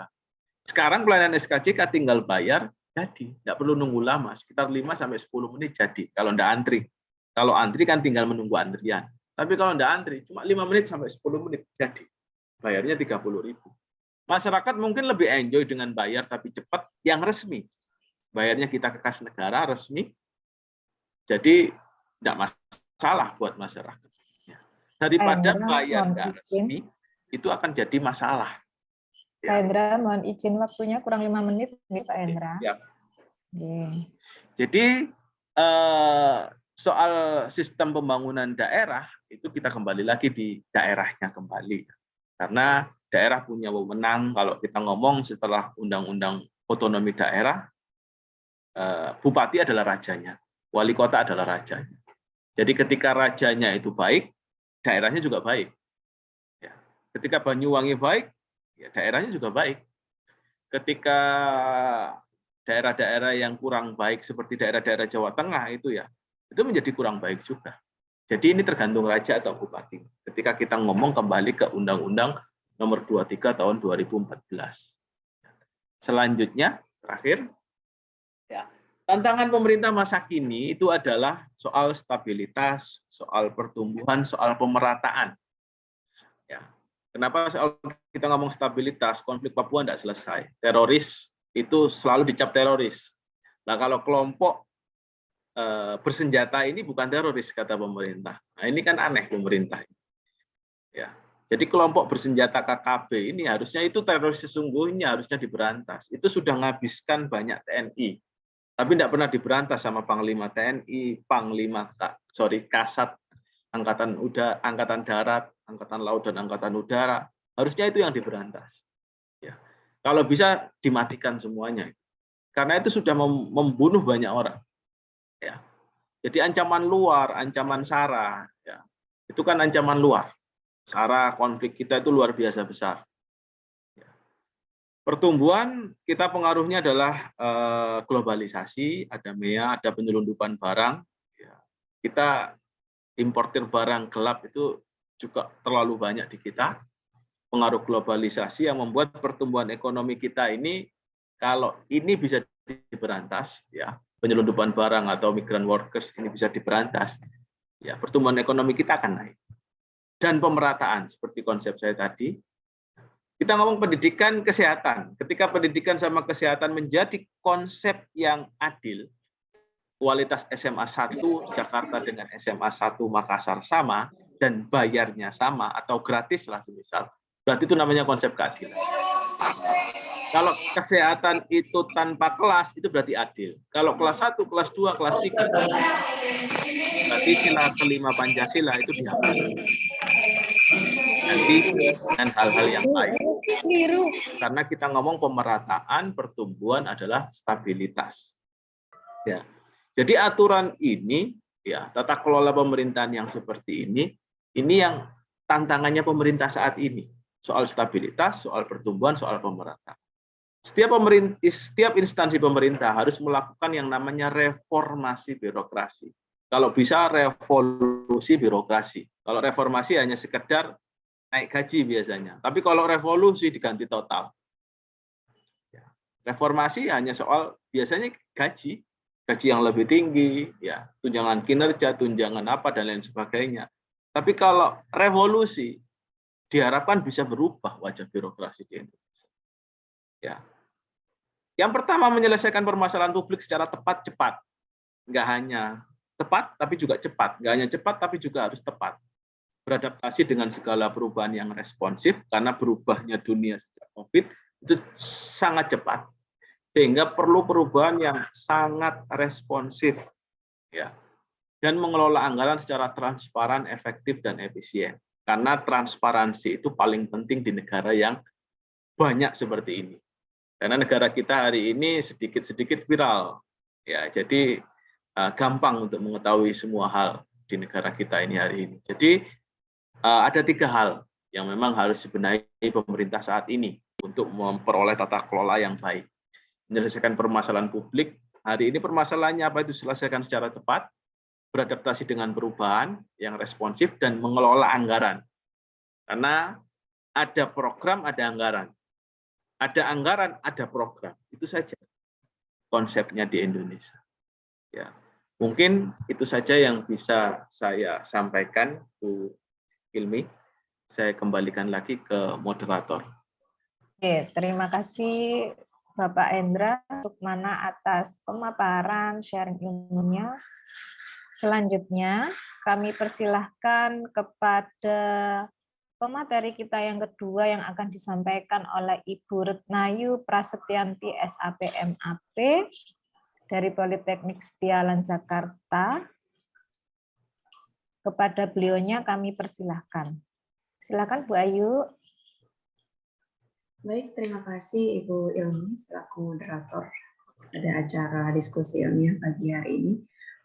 Sekarang pelayanan SKCK tinggal bayar, jadi nggak perlu nunggu lama, sekitar 5-10 menit jadi kalau nggak antri. Kalau antri kan tinggal menunggu antrian. Tapi kalau nggak antri, cuma 5-10 menit jadi. Bayarnya 30.000. Masyarakat mungkin lebih enjoy dengan bayar tapi cepat yang resmi. Bayarnya kita ke kas negara resmi, jadi nggak masalah buat masyarakat. Daripada bayar nggak resmi, itu akan jadi masalah. Pak Hendra, mohon izin waktunya kurang 5 menit, nih Pak Hendra. Ya. Oke. Jadi soal sistem pembangunan daerah itu kita kembali lagi di daerahnya kembali, karena daerah punya wewenang. Kalau kita ngomong setelah undang-undang otonomi daerah, bupati adalah rajanya, wali kota adalah rajanya. Jadi ketika rajanya itu baik, daerahnya juga baik. Ya. Ketika Banyuwangi baik, ya daerahnya juga baik. Ketika daerah-daerah yang kurang baik seperti daerah-daerah Jawa Tengah itu menjadi kurang baik juga. Jadi ini tergantung raja atau bupati. Ketika kita ngomong kembali ke Undang-Undang Nomor 23 Tahun 2014. Selanjutnya, terakhir, tantangan pemerintah masa kini itu adalah soal stabilitas, soal pertumbuhan, soal pemerataan. Ya. Kenapa soal kita ngomong stabilitas, konflik Papua tidak selesai. Teroris itu selalu dicap teroris. Nah, kalau kelompok bersenjata ini bukan teroris, kata pemerintah. Nah, ini kan aneh pemerintah. Ya. Jadi kelompok bersenjata KKB ini harusnya itu teroris sesungguhnya, harusnya diberantas. Itu sudah menghabiskan banyak TNI. Tapi tidak pernah diberantas sama Panglima TNI, Kasat, Angkatan Darat, Angkatan Laut, dan Angkatan Udara. Harusnya itu yang diberantas. Ya. Kalau bisa dimatikan semuanya. Karena itu sudah membunuh banyak orang. Ya. Jadi ancaman luar, ancaman SARA, ya. Itu kan ancaman luar. SARA konflik kita itu luar biasa besar. Ya. Pertumbuhan kita pengaruhnya adalah globalisasi, ada MEA, ada penyelundupan barang. Ya. Kita importir barang gelap itu juga terlalu banyak di kita. Pengaruh globalisasi yang membuat pertumbuhan ekonomi kita ini, kalau ini bisa diberantas, ya, penyelundupan barang atau migran workers ini bisa diberantas, ya, pertumbuhan ekonomi kita akan naik. Dan pemerataan, seperti konsep saya tadi, kita ngomong pendidikan, kesehatan. Ketika pendidikan sama kesehatan menjadi konsep yang adil, kualitas SMA 1 Jakarta dengan SMA 1 Makassar sama, dan bayarnya sama, atau gratis lah semisal, berarti itu namanya konsep keadilan. Kalau kesehatan itu tanpa kelas, itu berarti adil. Kalau kelas 1, kelas 2, kelas 3, berarti sila kelima Pancasila itu dihapus. Nanti dengan hal-hal yang lain. Karena kita ngomong pemerataan, pertumbuhan adalah stabilitas. Ya. Jadi aturan ini, ya, tata kelola pemerintahan yang seperti ini yang tantangannya pemerintah saat ini. Soal stabilitas, soal pertumbuhan, soal pemerataan. Setiap instansi pemerintah harus melakukan yang namanya reformasi birokrasi. Kalau bisa revolusi birokrasi. Kalau reformasi hanya sekedar naik gaji biasanya. Tapi kalau revolusi diganti total. Reformasi hanya soal biasanya gaji yang lebih tinggi, ya, tunjangan kinerja, tunjangan apa dan lain sebagainya. Tapi kalau revolusi diharapkan bisa berubah wajah birokrasi di Indonesia. Ya. Yang pertama, menyelesaikan permasalahan publik secara tepat, cepat. Nggak hanya tepat, tapi juga cepat. Nggak hanya cepat, tapi juga harus tepat. Beradaptasi dengan segala perubahan yang responsif, karena berubahnya dunia sejak COVID itu sangat cepat. Sehingga perlu perubahan yang sangat responsif. Ya. Dan mengelola anggaran secara transparan, efektif, dan efisien. Karena transparansi itu paling penting di negara yang banyak seperti ini. Karena negara kita hari ini sedikit-sedikit viral. Ya, jadi gampang untuk mengetahui semua hal di negara kita ini hari ini. Jadi ada 3 hal yang memang harus dibenahi pemerintah saat ini untuk memperoleh tata kelola yang baik. Menyelesaikan permasalahan publik. Hari ini permasalahannya apa itu? Selesaikan secara cepat, beradaptasi dengan perubahan yang responsif, dan mengelola anggaran. Karena ada program, ada anggaran. Ada anggaran, ada program. Itu saja konsepnya di Indonesia. Ya, mungkin itu saja yang bisa saya sampaikan, Bu Hilmi. Saya kembalikan lagi ke moderator. Oke, terima kasih Bapak Endra untuk mana atas pemaparan sharing ilmunya. Selanjutnya, kami persilahkan kepada pemateri kita yang kedua yang akan disampaikan oleh Ibu Retnayu Prasetyanti SAP MAP dari Politeknik Setialan Jakarta. Kepada beliaunya kami persilahkan. Silakan Bu Ayu. Baik, terima kasih Ibu Ilmi selaku moderator pada acara diskusi ilmiah pagi hari ini.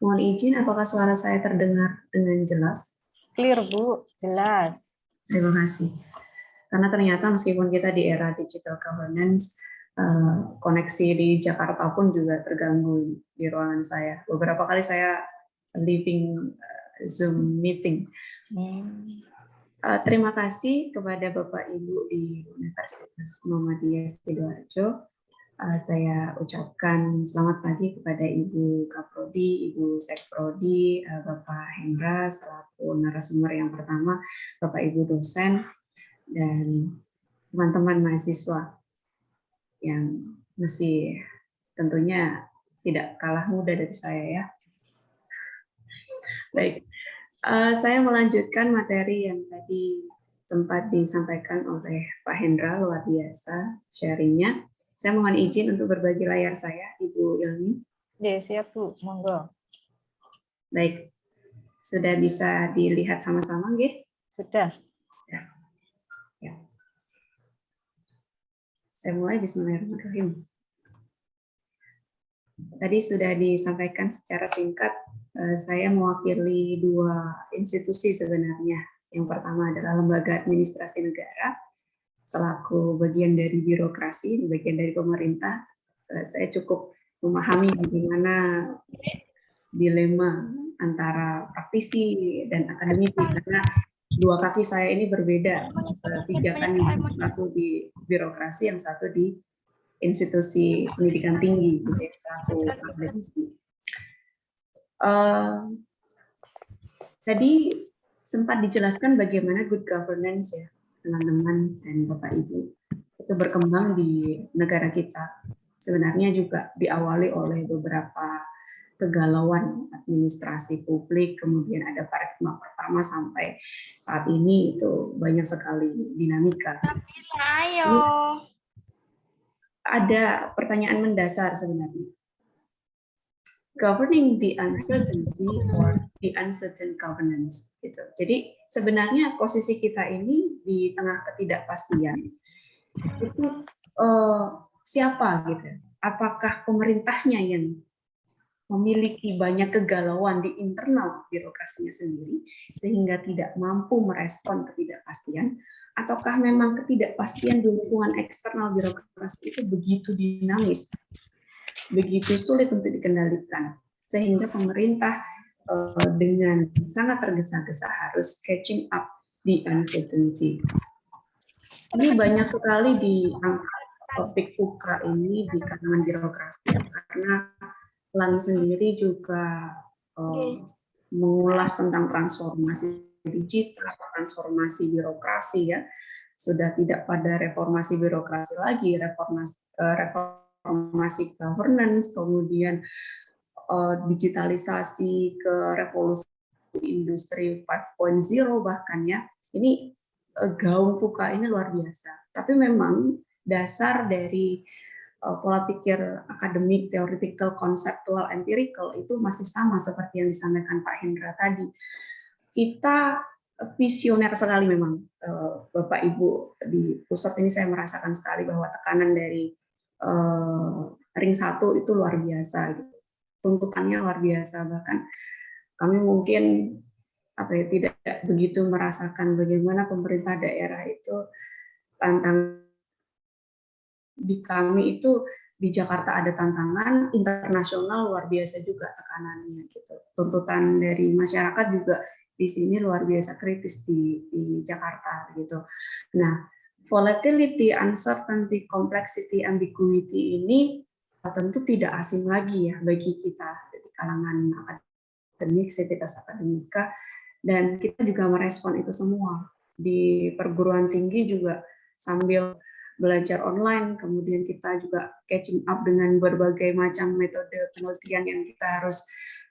Mohon izin, apakah suara saya terdengar dengan jelas? Clear Bu, jelas. Terima kasih. Karena ternyata meskipun kita di era digital governance, koneksi di Jakarta pun juga terganggu di ruangan saya. Beberapa kali saya leaving Zoom meeting. Terima kasih kepada Bapak Ibu di Universitas Muhammadiyah Sidoarjo. Saya ucapkan selamat pagi kepada Ibu Kaprodi, Ibu Sekprodi, Bapak Hendra selaku narasumber yang pertama, Bapak Ibu dosen, dan teman-teman mahasiswa yang masih tentunya tidak kalah muda dari saya ya. Baik. Saya melanjutkan materi yang tadi sempat disampaikan oleh Pak Hendra, luar biasa sharingnya. Saya mohon izin untuk berbagi layar saya, Ibu Ilmi. Ya, siap Bu, monggo. Baik, sudah bisa dilihat sama-sama, nggih? Sudah. Ya. Saya mulai, bismillahirrahmanirrahim. Tadi sudah disampaikan secara singkat, saya mewakili dua institusi sebenarnya. Yang pertama adalah Lembaga Administrasi Negara, selaku bagian dari birokrasi, bagian dari pemerintah. Saya cukup memahami bagaimana dilema antara praktisi dan akademisi, karena dua kaki saya ini berbeda pijakannya, satu di birokrasi, yang satu di institusi pendidikan tinggi, selaku akademisi. Tadi sempat dijelaskan bagaimana good governance ya, teman-teman dan Bapak Ibu, itu berkembang di negara kita. Sebenarnya juga diawali oleh beberapa kegalauan administrasi publik, kemudian ada paradigma pertama sampai saat ini itu banyak sekali dinamika. Ayo. Ada pertanyaan mendasar sebenarnya. Governing the uncertainty or the uncertain governance. Gitu. Jadi sebenarnya posisi kita ini di tengah ketidakpastian itu siapa gitu? Apakah pemerintahnya yang memiliki banyak kegalauan di internal birokrasinya sendiri sehingga tidak mampu merespon ketidakpastian, ataukah memang ketidakpastian di lingkungan eksternal birokrasi itu begitu dinamis, begitu sulit untuk dikendalikan, sehingga pemerintah dengan sangat tergesa-gesa harus catching up the uncertainty. Ini banyak sekali diangkat topik UK ini di kalangan birokrasi, karena LAN sendiri juga mengulas tentang transformasi digital, transformasi birokrasi ya. Sudah tidak pada reformasi birokrasi lagi, reformasi governance, kemudian digitalisasi ke revolusi industri 5.0 bahkan ya. Ini gaung FUKA ini luar biasa. Tapi memang dasar dari pola pikir akademik, theoretical, konseptual, empirical itu masih sama seperti yang disampaikan Pak Hendra tadi. Kita visioner sekali memang, Bapak Ibu di pusat ini saya merasakan sekali bahwa tekanan dari ring 1 itu luar biasa, gitu. Tuntutannya luar biasa, bahkan kami mungkin tidak begitu merasakan bagaimana pemerintah daerah itu tantangan. Di kami itu di Jakarta ada tantangan, internasional luar biasa juga tekanannya gitu. Tuntutan dari masyarakat juga di sini luar biasa kritis di Jakarta gitu. Nah, volatility, uncertainty, complexity, ambiguity ini tentu tidak asing lagi ya bagi kita di kalangan akademik, sivitas akademika, dan kita juga merespon itu semua. Di perguruan tinggi juga sambil belajar online, kemudian kita juga catching up dengan berbagai macam metode penelitian yang kita harus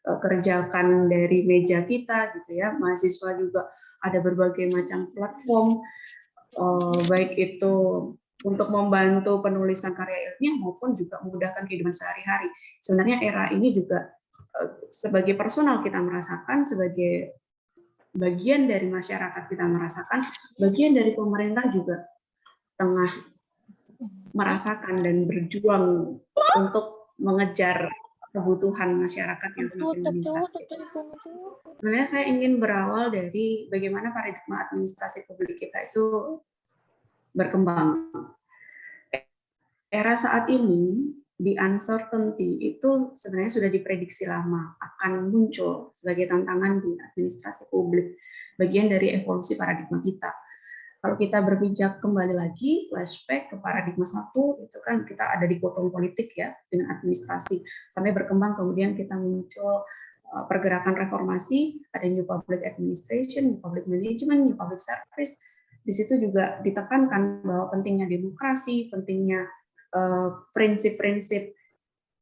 kerjakan dari meja kita gitu ya. Mahasiswa juga ada berbagai macam platform, baik itu untuk membantu penulisan karya ilmiah maupun juga memudahkan kehidupan sehari-hari. Sebenarnya era ini juga sebagai personal kita merasakan, sebagai bagian dari masyarakat kita merasakan, bagian dari pemerintah juga tengah merasakan dan berjuang untuk mengejar kebutuhan masyarakat yang semakin meningkat. Sebenarnya saya ingin berawal dari bagaimana paradigma administrasi publik kita itu berkembang. Era saat ini, di uncertainty itu sebenarnya sudah diprediksi lama akan muncul sebagai tantangan di administrasi publik, bagian dari evolusi paradigma kita. Kalau kita berpijak kembali lagi, flashback ke paradigma 1, itu kan kita ada dikotom politik ya, dengan administrasi. Sampai berkembang kemudian kita muncul pergerakan reformasi, ada New Public Administration, New Public Management, New Public Service. Di situ juga ditekankan bahwa pentingnya demokrasi, pentingnya prinsip-prinsip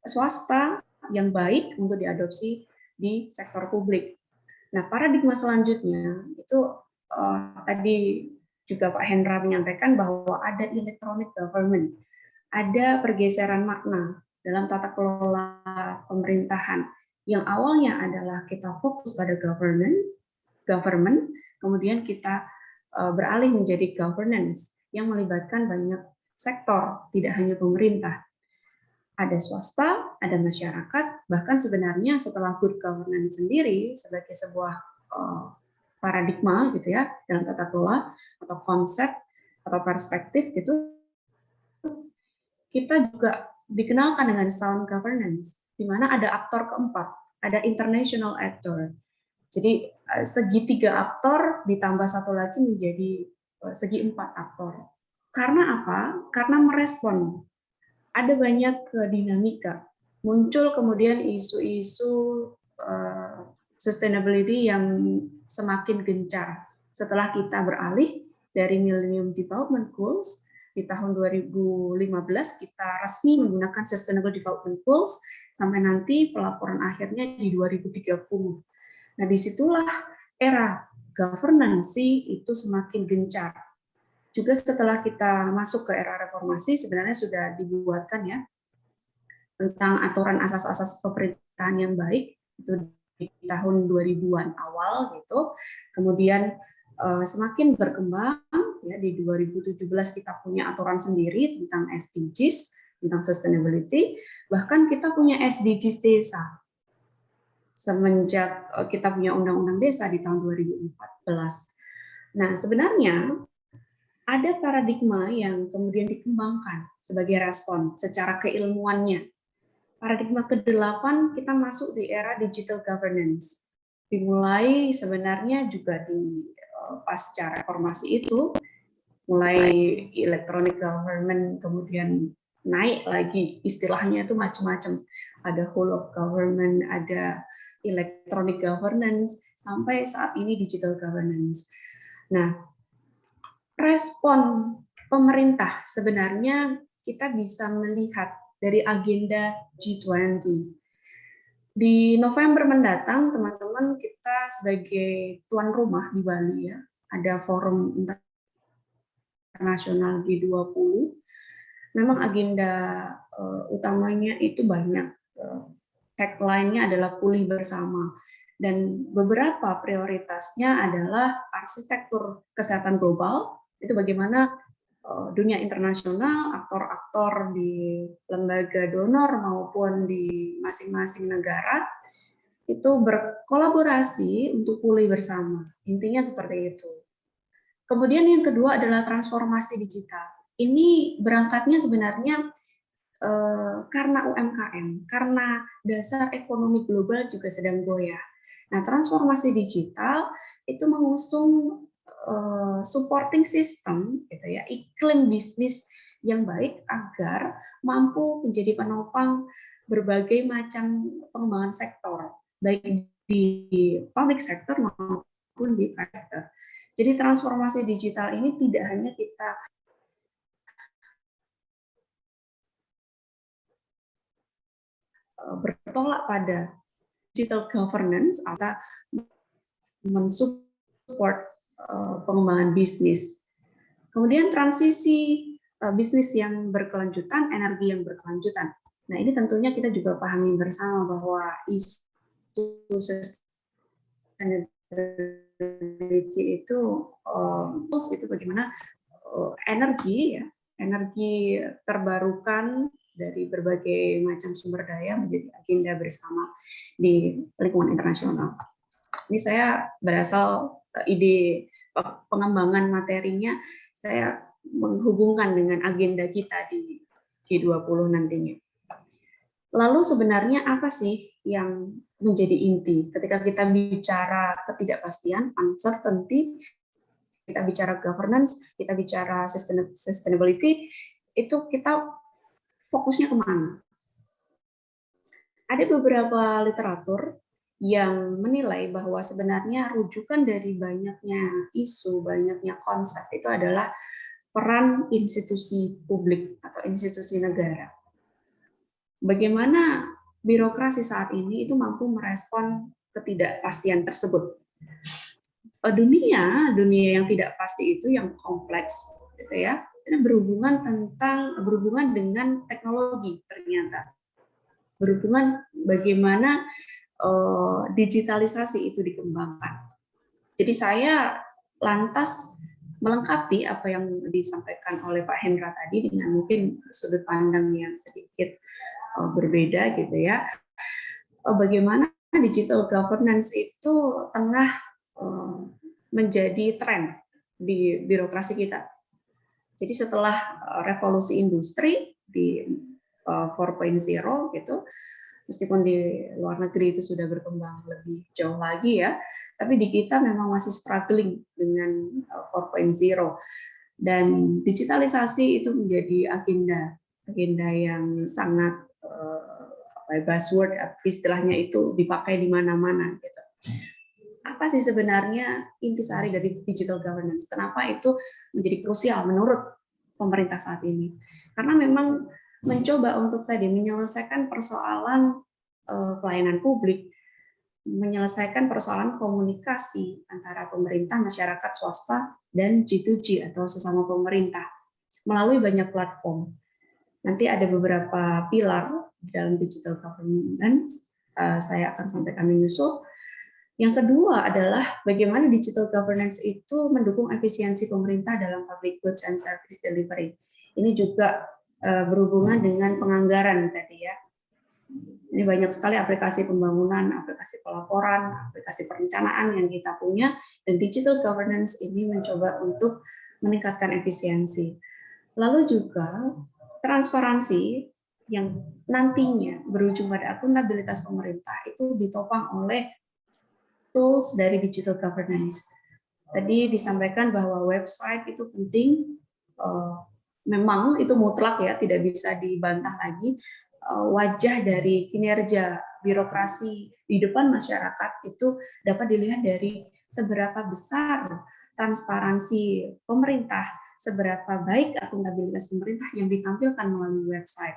swasta yang baik untuk diadopsi di sektor publik. Nah, paradigma selanjutnya itu tadi juga Pak Hendra menyampaikan bahwa ada electronic government, ada pergeseran makna dalam tata kelola pemerintahan yang awalnya adalah kita fokus pada government, kemudian kita beralih menjadi governance yang melibatkan banyak sektor, tidak hanya pemerintah. Ada swasta, ada masyarakat, bahkan sebenarnya setelah good governance sendiri sebagai sebuah paradigma gitu ya dalam tata kelola atau konsep atau perspektif gitu, kita juga dikenalkan dengan sound governance, di mana ada aktor keempat, ada international actor. Jadi segitiga aktor ditambah satu lagi menjadi segi 4 aktor. Karena apa? Karena merespon. Ada banyak dinamika. Muncul kemudian isu-isu sustainability yang semakin gencar. Setelah kita beralih dari Millennium Development Goals, di tahun 2015 kita resmi menggunakan Sustainable Development Goals sampai nanti pelaporan akhirnya di 2030. Nah, disitulah era governance itu semakin gencar. Juga setelah kita masuk ke era reformasi, sebenarnya sudah dibuatkan ya tentang aturan asas-asas pemerintahan yang baik, itu di tahun 2000-an awal gitu. Kemudian semakin berkembang ya, di 2017 kita punya aturan sendiri tentang SDGs, tentang sustainability, bahkan kita punya SDGs desa semenjak kita punya undang-undang desa di tahun 2014. Nah, sebenarnya ada paradigma yang kemudian dikembangkan sebagai respon secara keilmuannya. Paradigma ke-8 kita masuk di era digital governance. Dimulai sebenarnya juga di pasca reformasi itu, mulai electronic government, kemudian naik lagi istilahnya itu macam-macam. Ada whole of government, ada electronic governance, sampai saat ini digital governance. Nah, respon pemerintah sebenarnya kita bisa melihat dari agenda G20. Di November mendatang, teman-teman, kita sebagai tuan rumah di Bali ya, ada forum internasional G20. Memang agenda utamanya itu banyak. Tagline-nya adalah pulih bersama. Dan beberapa prioritasnya adalah arsitektur kesehatan global, itu bagaimana dunia internasional, aktor-aktor di lembaga donor maupun di masing-masing negara itu berkolaborasi untuk pulih bersama. Intinya seperti itu. Kemudian yang kedua adalah transformasi digital. Ini berangkatnya sebenarnya karena UMKM, karena dasar ekonomi global juga sedang goyah. Nah, transformasi digital itu mengusung supporting system, gitu ya, iklim bisnis yang baik agar mampu menjadi penopang berbagai macam pengembangan sektor, baik di public sector maupun di private sector. Jadi transformasi digital ini tidak hanya kita bertolak pada digital governance atau mensupport pengembangan bisnis. Kemudian transisi bisnis yang berkelanjutan, energi yang berkelanjutan. Nah, ini tentunya kita juga pahami bersama bahwa isu sustainability itu bagaimana energi ya, energi terbarukan dari berbagai macam sumber daya menjadi agenda bersama di lingkungan internasional. Ini saya berasal ide pengembangan materinya, saya menghubungkan dengan agenda kita di G20 nantinya. Lalu sebenarnya apa sih yang menjadi inti ketika kita bicara ketidakpastian, uncertainty, kita bicara governance, kita bicara sustainability, itu kita fokusnya kemana? Ada beberapa literatur yang menilai bahwa sebenarnya rujukan dari banyaknya isu, banyaknya konsep itu adalah peran institusi publik atau institusi negara. Bagaimana birokrasi saat ini itu mampu merespon ketidakpastian tersebut. Dunia yang tidak pasti itu yang kompleks, gitu ya, ini berhubungan dengan teknologi ternyata, berhubungan bagaimana digitalisasi itu dikembangkan. Jadi saya lantas melengkapi apa yang disampaikan oleh Pak Hendra tadi dengan mungkin sudut pandang yang sedikit berbeda gitu ya. Bagaimana digital governance itu tengah menjadi tren di birokrasi kita. Jadi setelah revolusi industri di 4.0 gitu, meskipun di luar negeri itu sudah berkembang lebih jauh lagi ya, tapi di kita memang masih struggling dengan 4.0 dan digitalisasi itu menjadi agenda yang sangat buzzword, istilahnya itu dipakai di mana-mana gitu. Apa sih sebenarnya intisari dari digital governance? Kenapa itu menjadi krusial menurut pemerintah saat ini? Karena memang mencoba untuk tadi menyelesaikan persoalan pelayanan publik, menyelesaikan persoalan komunikasi antara pemerintah, masyarakat, swasta, dan G2G atau sesama pemerintah melalui banyak platform. Nanti ada beberapa pilar dalam digital governance, saya akan sampaikan menyusul. Yang kedua adalah bagaimana digital governance itu mendukung efisiensi pemerintah dalam public goods and service delivery. Ini juga berhubungan dengan penganggaran tadi ya. Ini banyak sekali aplikasi pembangunan, aplikasi pelaporan, aplikasi perencanaan yang kita punya, dan digital governance ini mencoba untuk meningkatkan efisiensi. Lalu juga transparansi yang nantinya berujung pada akuntabilitas pemerintah itu ditopang oleh tools dari digital governance. Tadi disampaikan bahwa website itu penting, memang itu mutlak ya, tidak bisa dibantah lagi. Wajah dari kinerja birokrasi di depan masyarakat itu dapat dilihat dari seberapa besar transparansi pemerintah, seberapa baik akuntabilitas pemerintah yang ditampilkan melalui website.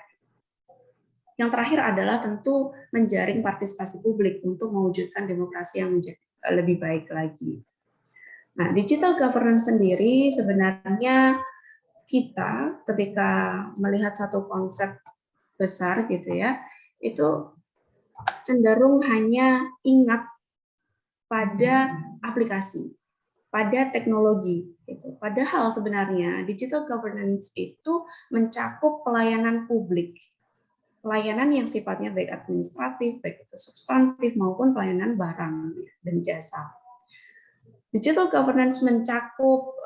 Yang terakhir adalah tentu menjaring partisipasi publik untuk mewujudkan demokrasi yang menjadi lebih baik lagi. Nah, digital governance sendiri sebenarnya kita ketika melihat satu konsep besar gitu ya, itu cenderung hanya ingat pada aplikasi, pada teknologi. Gitu. Padahal sebenarnya digital governance itu mencakup pelayanan publik, pelayanan yang sifatnya baik administratif, baik itu substantif maupun pelayanan barang dan jasa. Digital governance mencakup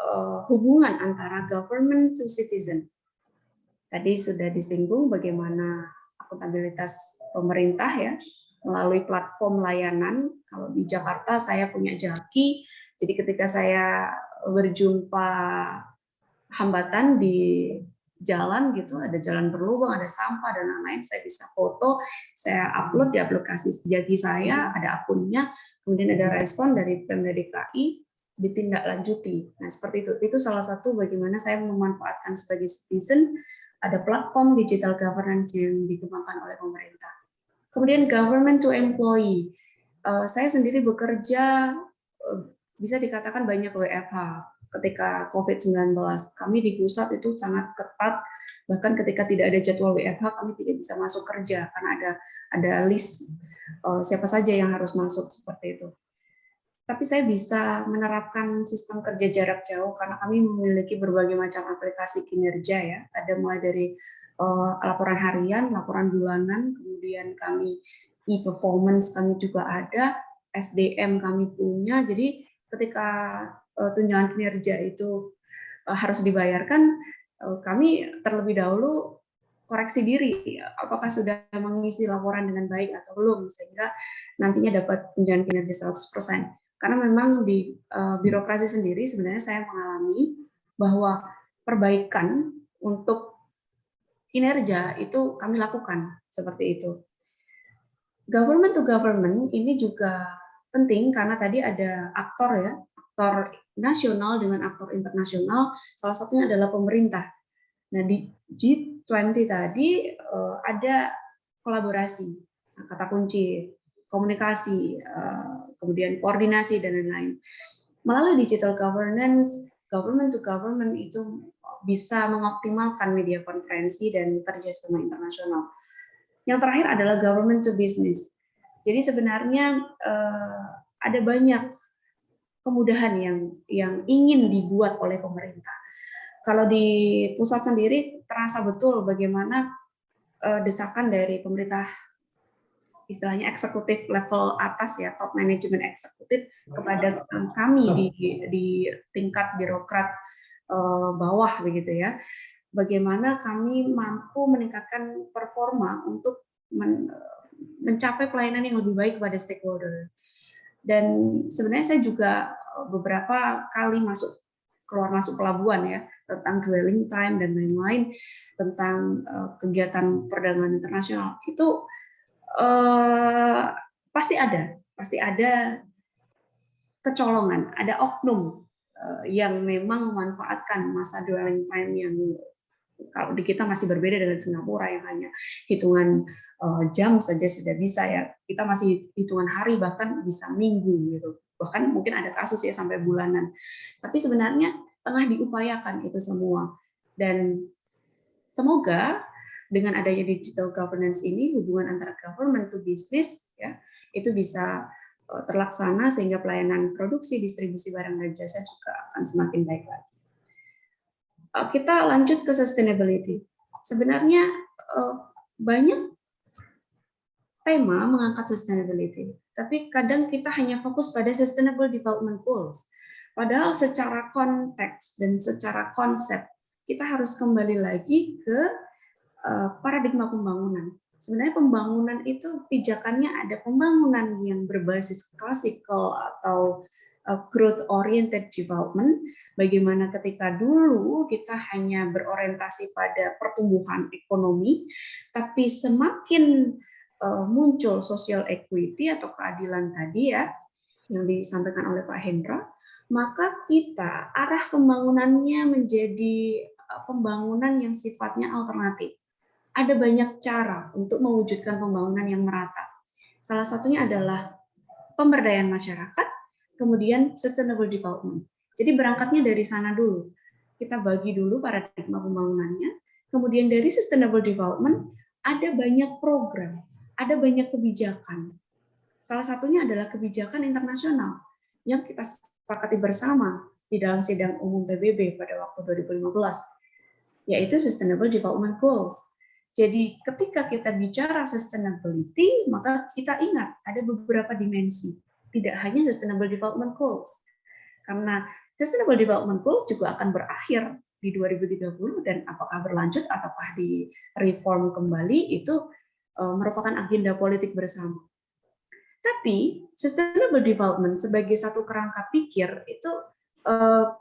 hubungan antara government to citizen. Tadi sudah disinggung bagaimana akuntabilitas pemerintah ya melalui platform layanan. Kalau di Jakarta saya punya Jaki, jadi ketika saya berjumpa hambatan di jalan gitu, ada jalan berlubang, ada sampah dan lain-lain, saya bisa foto, saya upload di aplikasi Jaki saya, ada akunnya, kemudian ada respon dari Pemda DKI, ditindaklanjuti. Nah, seperti itu. Itu salah satu bagaimana saya memanfaatkan sebagai citizen, ada platform digital governance yang dikembangkan oleh pemerintah. Kemudian government to employee. Saya sendiri bekerja, bisa dikatakan banyak WFH. Ketika COVID-19, kami di pusat itu sangat ketat, bahkan ketika tidak ada jadwal WFH, kami tidak bisa masuk kerja, karena ada list siapa saja yang harus masuk, seperti itu. Tapi saya bisa menerapkan sistem kerja jarak jauh, karena kami memiliki berbagai macam aplikasi kinerja ya, ada mulai dari laporan harian, laporan bulanan, kemudian kami e-performance kami juga ada, SDM kami punya, jadi ketika tunjangan kinerja itu harus dibayarkan, kami terlebih dahulu koreksi diri, apakah sudah mengisi laporan dengan baik atau belum, sehingga nantinya dapat tunjangan kinerja 100%. Karena memang di birokrasi sendiri sebenarnya saya mengalami bahwa perbaikan untuk kinerja itu kami lakukan, seperti itu. Government to government ini juga penting karena tadi ada aktor ya, aktor nasional dengan aktor internasional, salah satunya adalah pemerintah. Nah, di G20 tadi ada kolaborasi, kata kunci, komunikasi, kemudian koordinasi dan lain-lain. Melalui digital governance, government to government itu bisa mengoptimalkan media konferensi dan kerjasama internasional. Yang terakhir adalah government to business. Jadi sebenarnya ada banyak kemudahan yang ingin dibuat oleh pemerintah. Kalau di pusat sendiri terasa betul bagaimana desakan dari pemerintah, istilahnya eksekutif level atas ya, top management eksekutif kepada kami di tingkat birokrat bawah begitu ya. Bagaimana kami mampu meningkatkan performa untuk mencapai pelayanan yang lebih baik kepada stakeholder. Dan sebenarnya saya juga beberapa kali keluar masuk pelabuhan ya, tentang dwelling time dan lain-lain, tentang kegiatan perdagangan internasional, itu pasti ada kecolongan, ada oknum yang memang memanfaatkan masa dwelling time yang kalau di kita masih berbeda dengan Singapura yang hanya hitungan jam saja sudah bisa ya. Kita masih hitungan hari, bahkan bisa minggu gitu. Bahkan mungkin ada kasus ya sampai bulanan. Tapi sebenarnya tengah diupayakan itu semua. Dan semoga dengan adanya digital governance ini, hubungan antara government to business ya, itu bisa terlaksana sehingga pelayanan produksi, distribusi barang dan jasa juga akan semakin baik lagi. Kita lanjut ke sustainability. Sebenarnya banyak tema mengangkat sustainability, tapi kadang kita hanya fokus pada Sustainable Development Goals. Padahal secara konteks dan secara konsep, kita harus kembali lagi ke paradigma pembangunan. Sebenarnya pembangunan itu pijakannya ada pembangunan yang berbasis klasikal atau growth oriented development, bagaimana ketika dulu kita hanya berorientasi pada pertumbuhan ekonomi, tapi semakin muncul social equity atau keadilan tadi ya yang disampaikan oleh Pak Hendra, maka kita arah pembangunannya menjadi pembangunan yang sifatnya alternatif. Ada banyak cara untuk mewujudkan pembangunan yang merata. Salah satunya adalah pemberdayaan masyarakat, kemudian sustainable development. Jadi berangkatnya dari sana dulu. Kita bagi dulu paradigma pembangunannya, kemudian dari sustainable development ada banyak program, ada banyak kebijakan. Salah satunya adalah kebijakan internasional yang kita sepakati bersama di dalam sidang umum PBB pada waktu 2015, yaitu Sustainable Development Goals. Jadi ketika kita bicara sustainability, maka kita ingat ada beberapa dimensi. Tidak hanya Sustainable Development Goals. Karena Sustainable Development Goals juga akan berakhir di 2030 dan apakah berlanjut ataukah di reform kembali itu merupakan agenda politik bersama. Tapi sustainable development sebagai satu kerangka pikir itu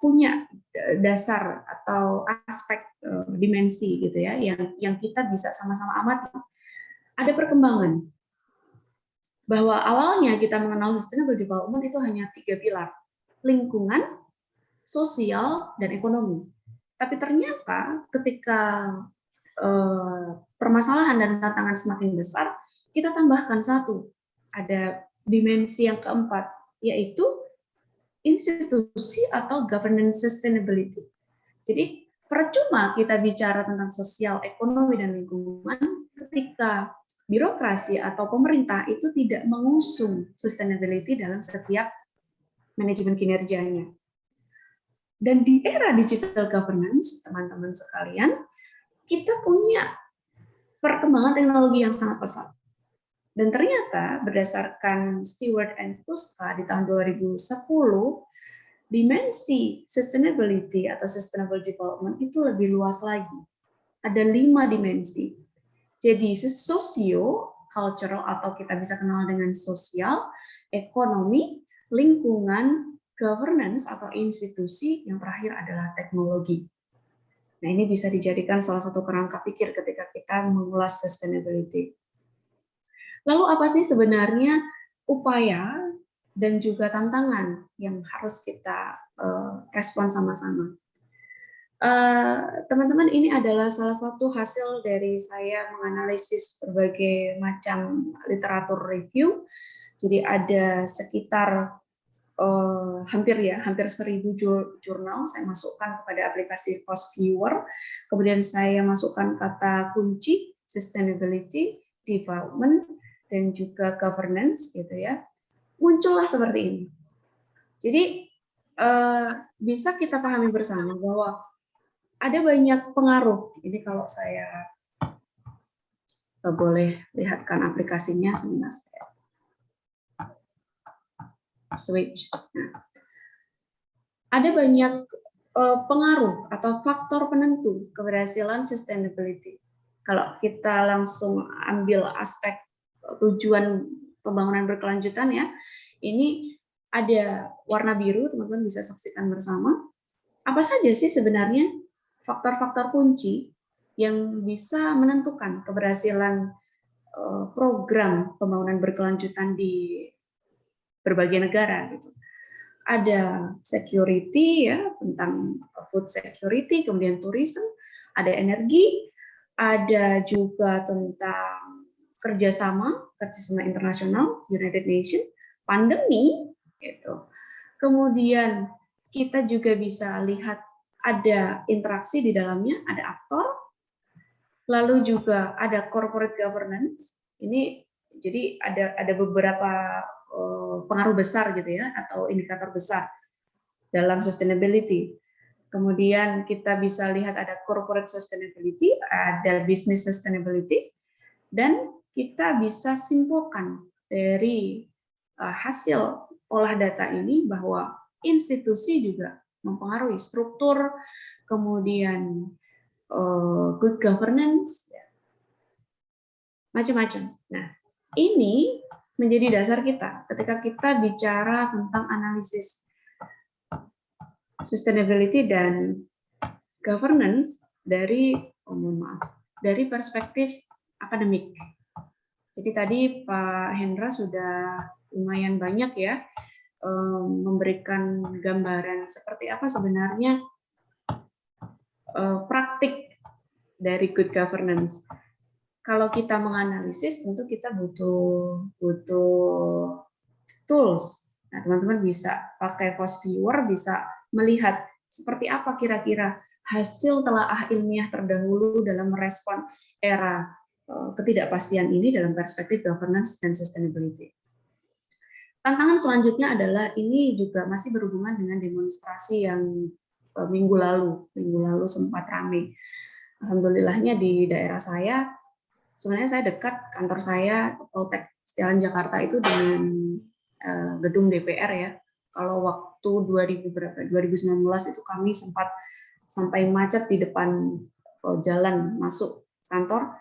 punya dasar atau aspek dimensi gitu ya, yang kita bisa sama-sama amati. Ada perkembangan bahwa awalnya kita mengenal sustainable development itu hanya 3 pilar: lingkungan, sosial, dan ekonomi. Tapi ternyata ketika permasalahan dan tantangan semakin besar, kita tambahkan satu, ada dimensi yang keempat, yaitu institusi atau governance sustainability. Jadi percuma kita bicara tentang sosial, ekonomi, dan lingkungan ketika birokrasi atau pemerintah itu tidak mengusung sustainability dalam setiap manajemen kinerjanya. Dan di era digital governance, teman-teman sekalian, kita punya perkembangan teknologi yang sangat pesat. Dan ternyata berdasarkan Stewart and Puska di tahun 2010, dimensi sustainability atau sustainable development itu lebih luas lagi. Ada 5 dimensi. Jadi sosio, cultural atau kita bisa kenal dengan sosial, ekonomi, lingkungan, governance atau institusi, yang terakhir adalah teknologi. Nah, ini bisa dijadikan salah satu kerangka pikir ketika kita mengulas sustainability. Lalu apa sih sebenarnya upaya dan juga tantangan yang harus kita respon sama-sama? Teman-teman, ini adalah salah satu hasil dari saya menganalisis berbagai macam literatur review. Jadi ada sekitar hampir 1.000 jurnal saya masukkan kepada aplikasi Post Viewer. Kemudian saya masukkan kata kunci sustainability, development, dan juga governance, gitu ya. Muncullah seperti ini. Jadi bisa kita pahami bersama bahwa ada banyak pengaruh. Ini kalau saya boleh lihatkan aplikasinya sebentar, saya switch. Nah, ada banyak pengaruh atau faktor penentu keberhasilan sustainability. Kalau kita langsung ambil aspek tujuan pembangunan berkelanjutan ya, ini ada warna biru, teman-teman bisa saksikan bersama. Apa saja sih sebenarnya faktor-faktor kunci yang bisa menentukan keberhasilan program pembangunan berkelanjutan di berbagai negara gitu. Ada security ya, tentang food security, kemudian tourism, ada energi, ada juga tentang kerjasama internasional, United Nations, pandemi, gitu. Kemudian kita juga bisa lihat ada interaksi di dalamnya, ada aktor, lalu juga ada corporate governance. Ini jadi ada beberapa pengaruh besar gitu ya, atau indikator besar dalam sustainability. Kemudian kita bisa lihat ada corporate sustainability, ada business sustainability, dan kita bisa simpulkan dari hasil olah data ini bahwa institusi juga mempengaruhi struktur, kemudian good governance, macam-macam. Nah, ini menjadi dasar kita ketika kita bicara tentang analisis sustainability dan governance dari perspektif akademik. Jadi tadi Pak Hendra sudah lumayan banyak ya memberikan gambaran seperti apa sebenarnya praktik dari good governance. Kalau kita menganalisis, tentu kita butuh tools. Nah, teman-teman bisa pakai Post Viewer, bisa melihat seperti apa kira-kira hasil telaah ilmiah terdahulu dalam merespon era ketidakpastian ini dalam perspektif governance dan sustainability. Tantangan selanjutnya adalah ini juga masih berhubungan dengan demonstrasi yang minggu lalu sempat ramai. Alhamdulillahnya di daerah saya, sebenarnya saya dekat kantor saya, Poltek Setialan Jakarta itu dengan gedung DPR ya. Kalau waktu 2019 itu kami sempat sampai macet di depan jalan masuk kantor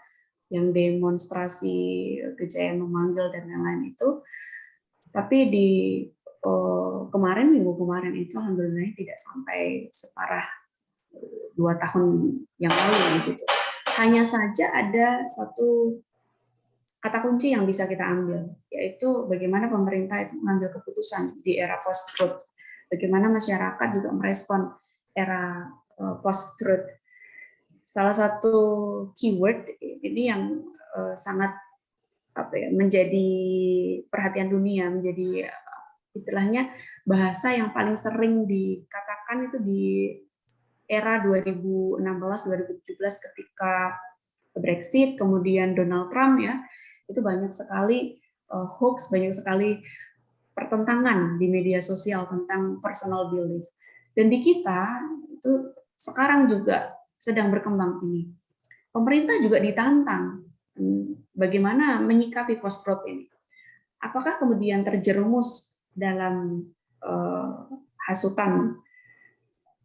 yang demonstrasi Kejayaan Memanggil dan lain-lain itu. Tapi di minggu kemarin itu alhamdulillah tidak sampai separah 2 tahun yang lalu gitu. Hanya saja ada satu kata kunci yang bisa kita ambil, yaitu bagaimana pemerintah itu mengambil keputusan di era post-truth, bagaimana masyarakat juga merespon era post-truth. Salah satu keyword ini yang sangat menjadi perhatian dunia, menjadi istilahnya bahasa yang paling sering dikatakan itu di era 2016-2017 ketika Brexit, kemudian Donald Trump ya. Itu banyak sekali hoax, banyak sekali pertentangan di media sosial tentang personal belief. Dan di kita itu sekarang juga sedang berkembang ini. Pemerintah juga ditantang bagaimana menyikapi post-truth ini. Apakah kemudian terjerumus dalam hasutan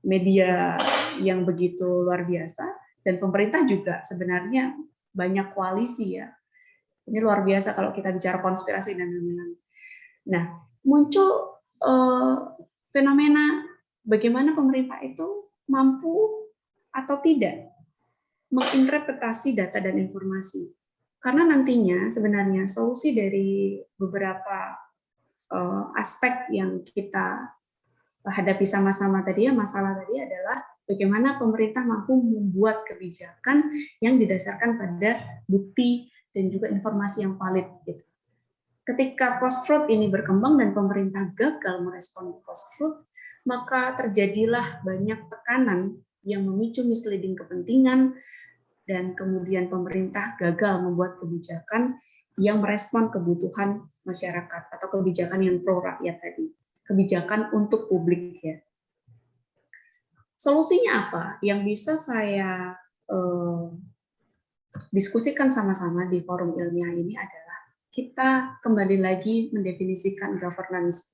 media yang begitu luar biasa, dan pemerintah juga sebenarnya banyak koalisi ya. Ini luar biasa kalau kita bicara konspirasi dan lain-lain. Nah, muncul fenomena bagaimana pemerintah itu mampu atau tidak menginterpretasi data dan informasi. Karena nantinya sebenarnya solusi dari beberapa aspek yang kita hadapi sama-sama tadi ya, masalah tadi adalah bagaimana pemerintah mampu membuat kebijakan yang didasarkan pada bukti dan juga informasi yang valid. Gitu. Ketika post-truth ini berkembang dan pemerintah gagal merespon post-truth, maka terjadilah banyak tekanan yang memicu misleading kepentingan, dan kemudian pemerintah gagal membuat kebijakan yang merespon kebutuhan masyarakat atau kebijakan yang pro rakyat tadi, kebijakan untuk publik ya. Solusinya apa? Yang bisa saya diskusikan sama-sama di forum ilmiah ini adalah kita kembali lagi mendefinisikan governance.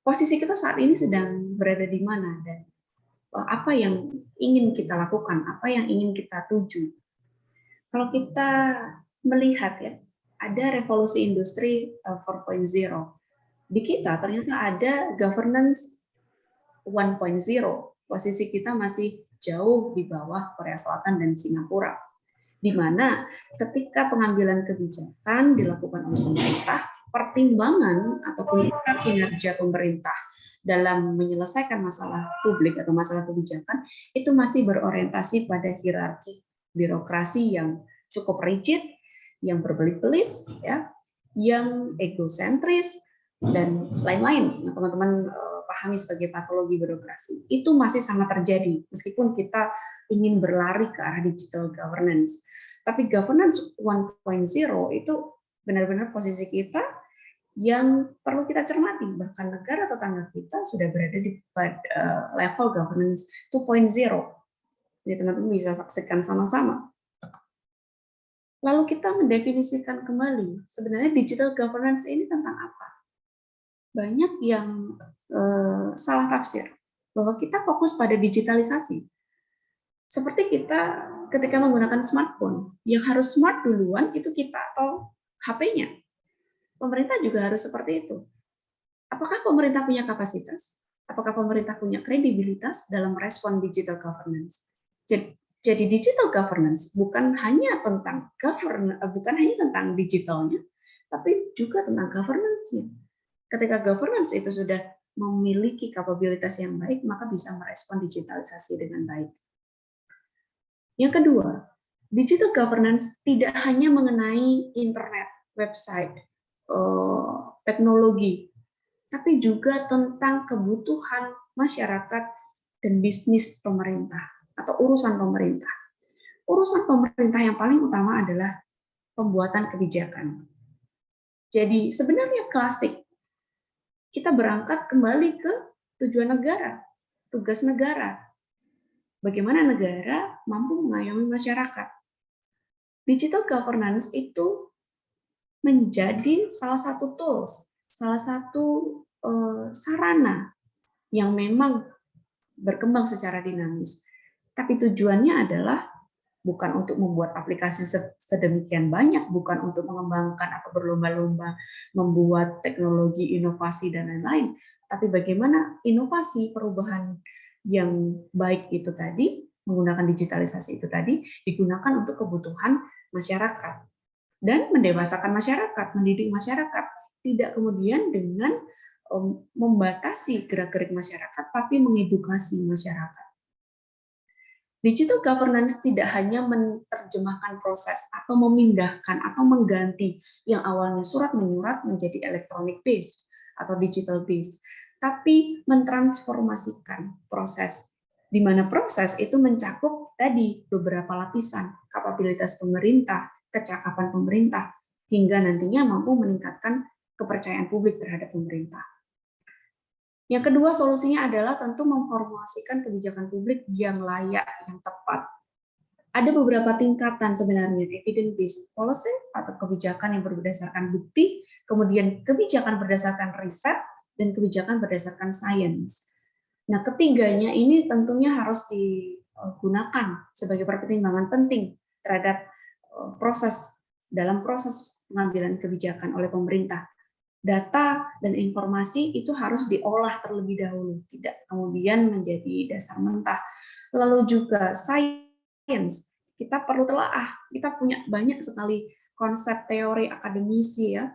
Posisi kita saat ini sedang berada di mana dan apa yang ingin kita lakukan, apa yang ingin kita tuju. Kalau kita melihat ya, ada revolusi industri 4.0. Di kita ternyata ada governance 1.0. Posisi kita masih jauh di bawah Korea Selatan dan Singapura. Di mana ketika pengambilan kebijakan dilakukan oleh pemerintah, pertimbangan ataupun kinerja pemerintah dalam menyelesaikan masalah publik atau masalah kebijakan itu masih berorientasi pada hierarki birokrasi yang cukup rigid, yang berbelit-belit, ya, yang egosentris dan lain-lain. Nah, teman-teman pahami sebagai patologi birokrasi. Itu masih sangat terjadi meskipun kita ingin berlari ke arah digital governance. Tapi governance 1.0 itu benar-benar posisi kita yang perlu kita cermati. Bahkan negara tetangga kita sudah berada di level governance 2.0. Jadi teman-teman bisa saksikan sama-sama. Lalu kita mendefinisikan kembali, sebenarnya digital governance ini tentang apa? Banyak yang salah tafsir, bahwa kita fokus pada digitalisasi. Seperti kita ketika menggunakan smartphone, yang harus smart duluan itu kita atau HP-nya. Pemerintah juga harus seperti itu. Apakah pemerintah punya kapasitas? Apakah pemerintah punya kredibilitas dalam merespon digital governance? Jadi digital governance bukan hanya tentang digitalnya, tapi juga tentang governance-nya. Ketika governance itu sudah memiliki kapabilitas yang baik, maka bisa merespon digitalisasi dengan baik. Yang kedua, digital governance tidak hanya mengenai internet, website, teknologi, tapi juga tentang kebutuhan masyarakat dan bisnis pemerintah atau urusan pemerintah. Urusan pemerintah yang paling utama adalah pembuatan kebijakan. Jadi sebenarnya klasik, kita berangkat kembali ke tujuan negara, tugas negara. Bagaimana negara mampu mengayomi masyarakat. Digital governance itu menjadi salah satu tools, salah satu sarana yang memang berkembang secara dinamis. Tapi tujuannya adalah bukan untuk membuat aplikasi sedemikian banyak, bukan untuk mengembangkan atau berlomba-lomba membuat teknologi, inovasi, dan lain-lain, tapi bagaimana inovasi perubahan yang baik itu tadi, menggunakan digitalisasi itu tadi, digunakan untuk kebutuhan masyarakat. Dan mendewasakan masyarakat, mendidik masyarakat, tidak kemudian dengan membatasi gerak-gerik masyarakat, tapi mengedukasi masyarakat. Digital governance tidak hanya menerjemahkan proses atau memindahkan atau mengganti yang awalnya surat menyurat menjadi electronic based atau digital based, tapi mentransformasikan proses, di mana proses itu mencakup tadi beberapa lapisan, kapabilitas pemerintah, kecakapan pemerintah, hingga nantinya mampu meningkatkan kepercayaan publik terhadap pemerintah. Yang kedua, solusinya adalah tentu memformulasikan kebijakan publik yang layak, yang tepat. Ada beberapa tingkatan sebenarnya, evidence-based policy atau kebijakan yang berdasarkan bukti, kemudian kebijakan berdasarkan riset, dan kebijakan berdasarkan sains. Nah, ketiganya ini tentunya harus digunakan sebagai pertimbangan penting terhadap dalam proses pengambilan kebijakan oleh pemerintah. Data dan informasi itu harus diolah terlebih dahulu, tidak kemudian menjadi dasar mentah. Lalu juga sains, kita perlu telaah, kita punya banyak sekali konsep teori akademisi ya,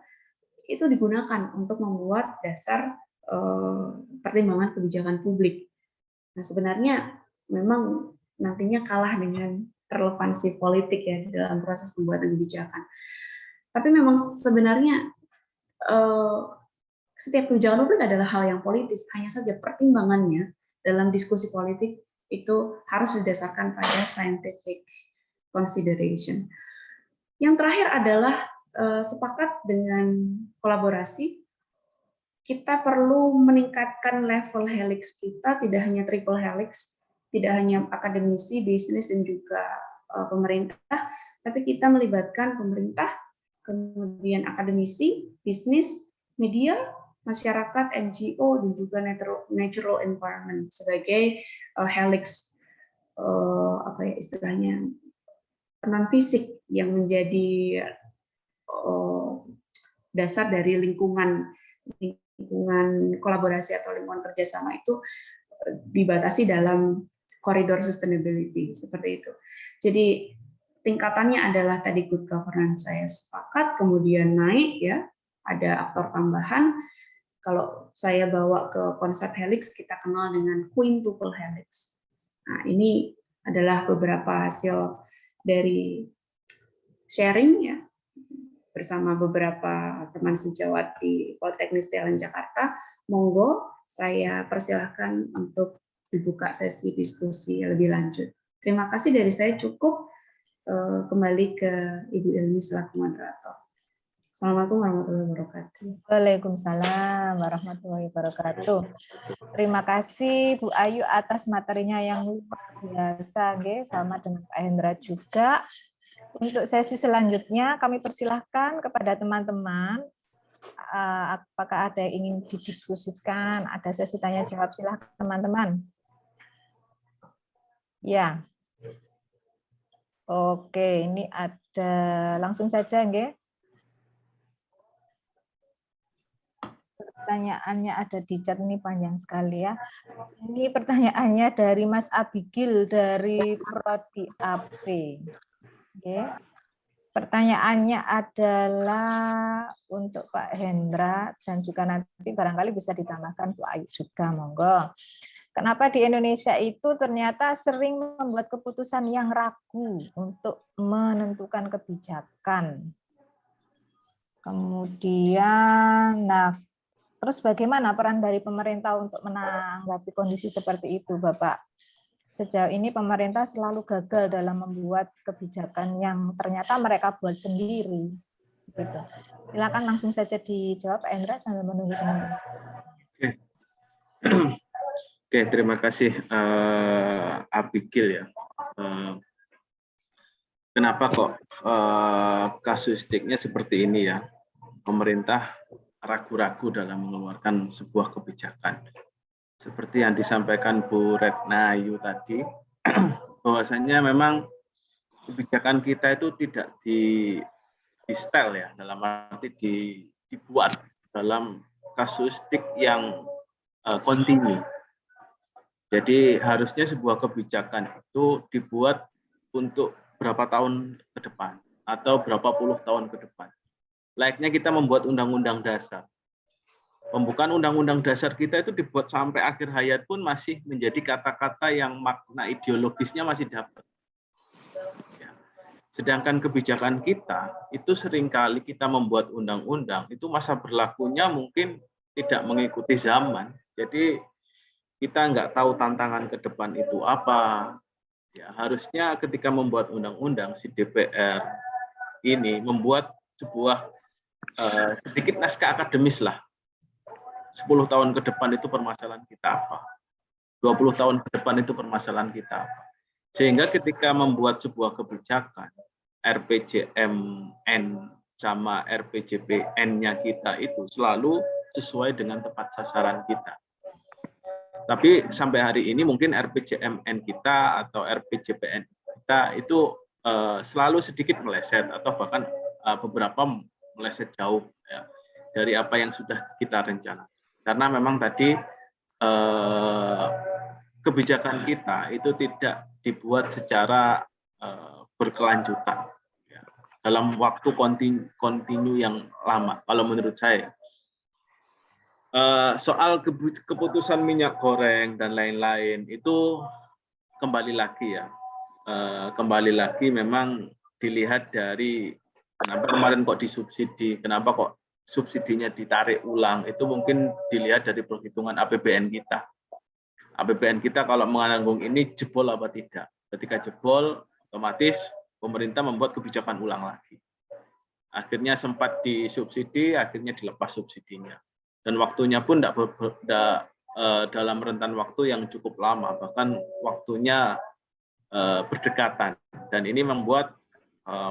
itu digunakan untuk membuat dasar pertimbangan kebijakan publik. Nah, sebenarnya memang nantinya kalah dengan relevansi politik ya dalam proses pembuatan kebijakan. Tapi memang sebenarnya setiap kebijakan publik adalah hal yang politis, hanya saja pertimbangannya dalam diskusi politik itu harus didasarkan pada scientific consideration. Yang terakhir adalah sepakat dengan kolaborasi. Kita perlu meningkatkan level helix kita, tidak hanya triple helix, tidak hanya akademisi, bisnis, dan juga pemerintah, tapi kita melibatkan pemerintah, kemudian akademisi, bisnis, media, masyarakat, NGO, dan juga natural environment sebagai helix, apa ya istilahnya, non fisik yang menjadi dasar dari lingkungan kolaborasi atau lingkungan kerjasama itu dibatasi dalam koridor sustainability seperti itu. Jadi tingkatannya adalah tadi good governance saya sepakat, kemudian naik ya, ada aktor tambahan. Kalau saya bawa ke konsep helix, kita kenal dengan quintuple helix. Nah, ini adalah beberapa hasil dari sharing ya bersama beberapa teman sejawat di Politeknik Setiawan Jakarta. Monggo saya persilahkan untuk dibuka sesi diskusi lebih lanjut. Terima kasih dari saya cukup. Kembali ke Ibu Ilmi selaku moderator. Assalamualaikum warahmatullahi wabarakatuh. Waalaikumsalam warahmatullahi wabarakatuh. Terima kasih Bu Ayu atas materinya yang luar biasa, sama dengan Pak Hendra juga. Untuk sesi selanjutnya kami persilahkan kepada teman-teman, apakah ada yang ingin didiskusikan, ada sesi tanya jawab, silahkan teman-teman. Ya. Oke, ini ada langsung saja, nggih. Pertanyaannya ada di chat, ini panjang sekali ya. Ini pertanyaannya dari Mas Abigil dari Prodi AP. Oke. Pertanyaannya adalah untuk Pak Hendra dan juga nanti barangkali bisa ditambahkan Bu Ayu juga, monggo. Kenapa di Indonesia itu ternyata sering membuat keputusan yang ragu untuk menentukan kebijakan. Kemudian, nah, terus bagaimana peran dari pemerintah untuk menanggapi kondisi seperti itu, Bapak? Sejauh ini pemerintah selalu gagal dalam membuat kebijakan yang ternyata mereka buat sendiri. Gitu. Silakan langsung saja dijawab, Pak Hendra, sambil menunggu teman-teman. Oke, terima kasih Abigil ya. Kenapa kok kasuistiknya seperti ini ya? Pemerintah ragu-ragu dalam mengeluarkan sebuah kebijakan. Seperti yang disampaikan Bu Retnayu tadi, bahwasanya memang kebijakan kita itu tidak di style ya, dalam arti dibuat dalam kasuistik yang kontinu. Jadi harusnya sebuah kebijakan itu dibuat untuk berapa tahun ke depan atau berapa puluh tahun ke depan. Layaknya kita membuat undang-undang dasar. Pembukaan undang-undang dasar kita itu dibuat sampai akhir hayat pun masih menjadi kata-kata yang makna ideologisnya masih dapat. Ya. Sedangkan kebijakan kita itu seringkali kita membuat undang-undang itu masa berlakunya mungkin tidak mengikuti zaman. Jadi kita nggak tahu tantangan ke depan itu apa. Ya, harusnya ketika membuat undang-undang si DPR ini membuat sebuah sedikit naskah akademis lah. 10 tahun ke depan itu permasalahan kita apa? 20 tahun ke depan itu permasalahan kita apa? Sehingga ketika membuat sebuah kebijakan, RPJMN sama RPJPN-nya kita itu selalu sesuai dengan tepat sasaran kita. Tapi sampai hari ini mungkin RPJMN kita atau RPJPN kita itu selalu sedikit meleset atau bahkan beberapa meleset jauh ya, dari apa yang sudah kita rencanakan. Karena memang tadi kebijakan kita itu tidak dibuat secara berkelanjutan ya, dalam waktu kontinu yang lama. Kalau menurut saya, soal keputusan minyak goreng dan lain-lain itu kembali lagi ya, kembali lagi memang dilihat dari kenapa kemarin kok disubsidi, kenapa kok subsidinya ditarik ulang, itu mungkin dilihat dari perhitungan APBN kita. APBN kita kalau menanggung ini jebol apa tidak. Ketika jebol, otomatis pemerintah membuat kebijakan ulang lagi. Akhirnya sempat disubsidi, akhirnya dilepas subsidinya. Dan waktunya pun tidak dalam rentan waktu yang cukup lama, bahkan waktunya berdekatan. Dan ini membuat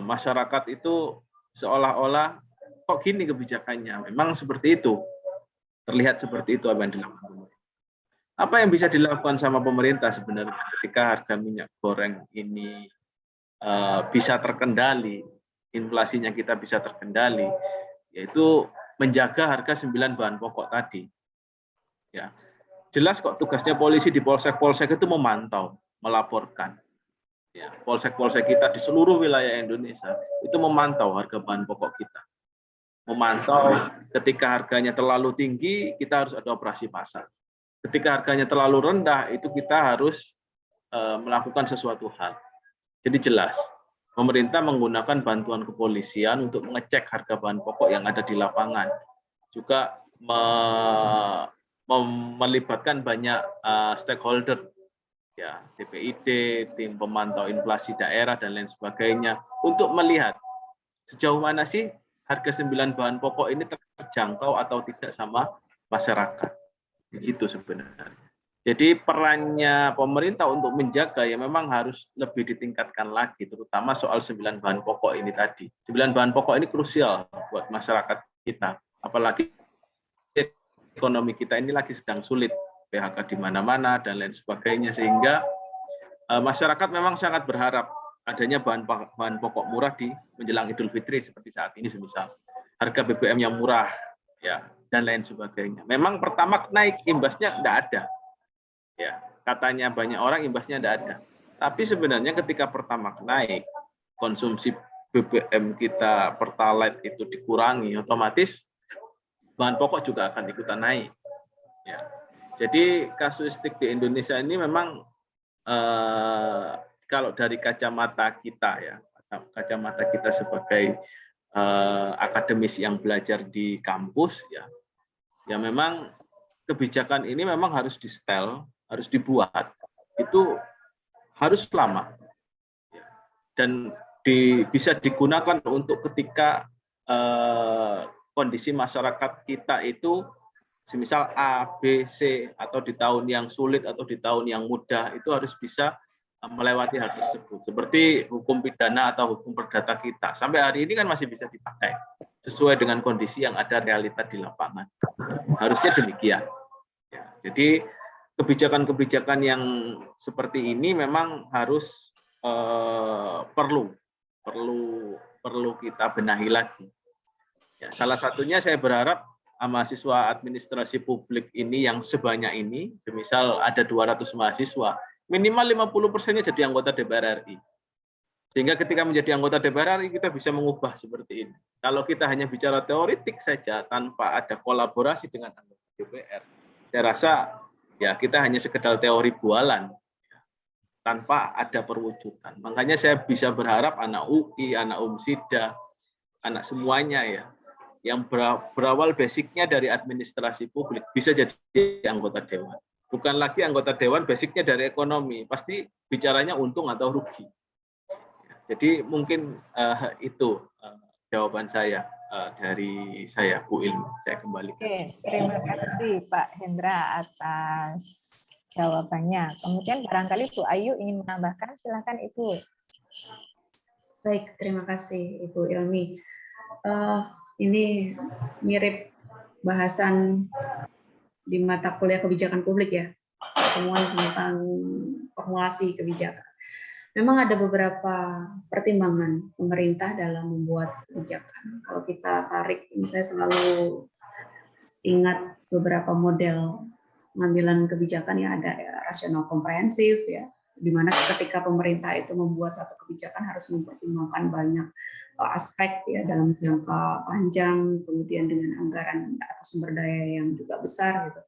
masyarakat itu seolah-olah kok gini kebijakannya, memang seperti itu, terlihat seperti itu apa yang dilakukan. Apa yang bisa dilakukan sama pemerintah sebenarnya ketika harga minyak goreng ini bisa terkendali, inflasinya kita bisa terkendali, yaitu menjaga harga 9 bahan pokok tadi. Ya, jelas kok tugasnya polisi di polsek-polsek itu memantau, melaporkan. Ya, polsek-polsek kita di seluruh wilayah Indonesia itu memantau harga bahan pokok kita. Memantau ketika harganya terlalu tinggi, kita harus ada operasi pasar. Ketika harganya terlalu rendah, itu kita harus melakukan sesuatu hal. Jadi jelas, pemerintah menggunakan bantuan kepolisian untuk mengecek harga bahan pokok yang ada di lapangan. Juga melibatkan banyak stakeholder, ya, DPID, tim pemantau inflasi daerah, dan lain sebagainya, untuk melihat sejauh mana sih harga 9 bahan pokok ini terjangkau atau tidak sama masyarakat. Begitu sebenarnya. Jadi perannya pemerintah untuk menjaga ya memang harus lebih ditingkatkan lagi, terutama soal 9 bahan pokok ini tadi. 9 bahan pokok ini krusial buat masyarakat kita, apalagi ekonomi kita ini lagi sedang sulit, PHK di mana-mana dan lain sebagainya, sehingga masyarakat memang sangat berharap adanya bahan pokok murah di menjelang Idul Fitri seperti saat ini, semisal harga BBM yang murah ya dan lain sebagainya. Memang pertama naik, imbasnya tidak ada. Ya, katanya banyak orang imbasnya tidak ada. Tapi sebenarnya ketika pertama naik, konsumsi BBM kita Pertalite itu dikurangi, otomatis bahan pokok juga akan ikutan naik. Ya. Jadi kasuistik di Indonesia ini memang kalau dari kacamata kita ya, kacamata kita sebagai akademis yang belajar di kampus ya memang kebijakan ini memang harus di-setel, harus dibuat, itu harus lama dan bisa digunakan untuk ketika kondisi masyarakat kita itu semisal A, B, C, atau di tahun yang sulit atau di tahun yang mudah, itu harus bisa melewati hal tersebut. Seperti hukum pidana atau hukum perdata kita. Sampai hari ini kan masih bisa dipakai sesuai dengan kondisi yang ada realita di lapangan. Harusnya demikian. Ya, jadi kebijakan-kebijakan yang seperti ini memang harus perlu kita benahi lagi. Ya, salah satunya saya berharap mahasiswa administrasi publik ini yang sebanyak ini, semisal ada 200 mahasiswa, minimal 50%-nya jadi anggota DPR RI. Sehingga ketika menjadi anggota DPR RI kita bisa mengubah seperti ini. Kalau kita hanya bicara teoretik saja tanpa ada kolaborasi dengan anggota DPR, saya rasa ya kita hanya sekedar teori bualan tanpa ada perwujudan. Makanya saya bisa berharap anak UI, anak UMSIDA, anak semuanya ya, yang berawal basicnya dari administrasi publik bisa jadi anggota dewan. Bukan lagi anggota dewan basicnya dari ekonomi, pasti bicaranya untung atau rugi. Jadi mungkin itu jawaban saya dari saya, Bu Ilmi. Saya kembali. Oke, terima kasih Pak Hendra atas jawabannya. Kemudian barangkali Bu Ayu ingin menambahkan, silakan Ibu. Baik, terima kasih Ibu Ilmi. Ini mirip bahasan di mata kuliah kebijakan publik ya, pertemuan tentang formulasi kebijakan. Memang ada beberapa pertimbangan pemerintah dalam membuat kebijakan. Kalau kita tarik, ini saya selalu ingat beberapa model pengambilan kebijakan yang ada ya, rasional komprehensif ya, di mana ketika pemerintah itu membuat satu kebijakan harus mempertimbangkan banyak aspek ya dalam jangka panjang, kemudian dengan anggaran atau sumber daya yang juga besar gitu,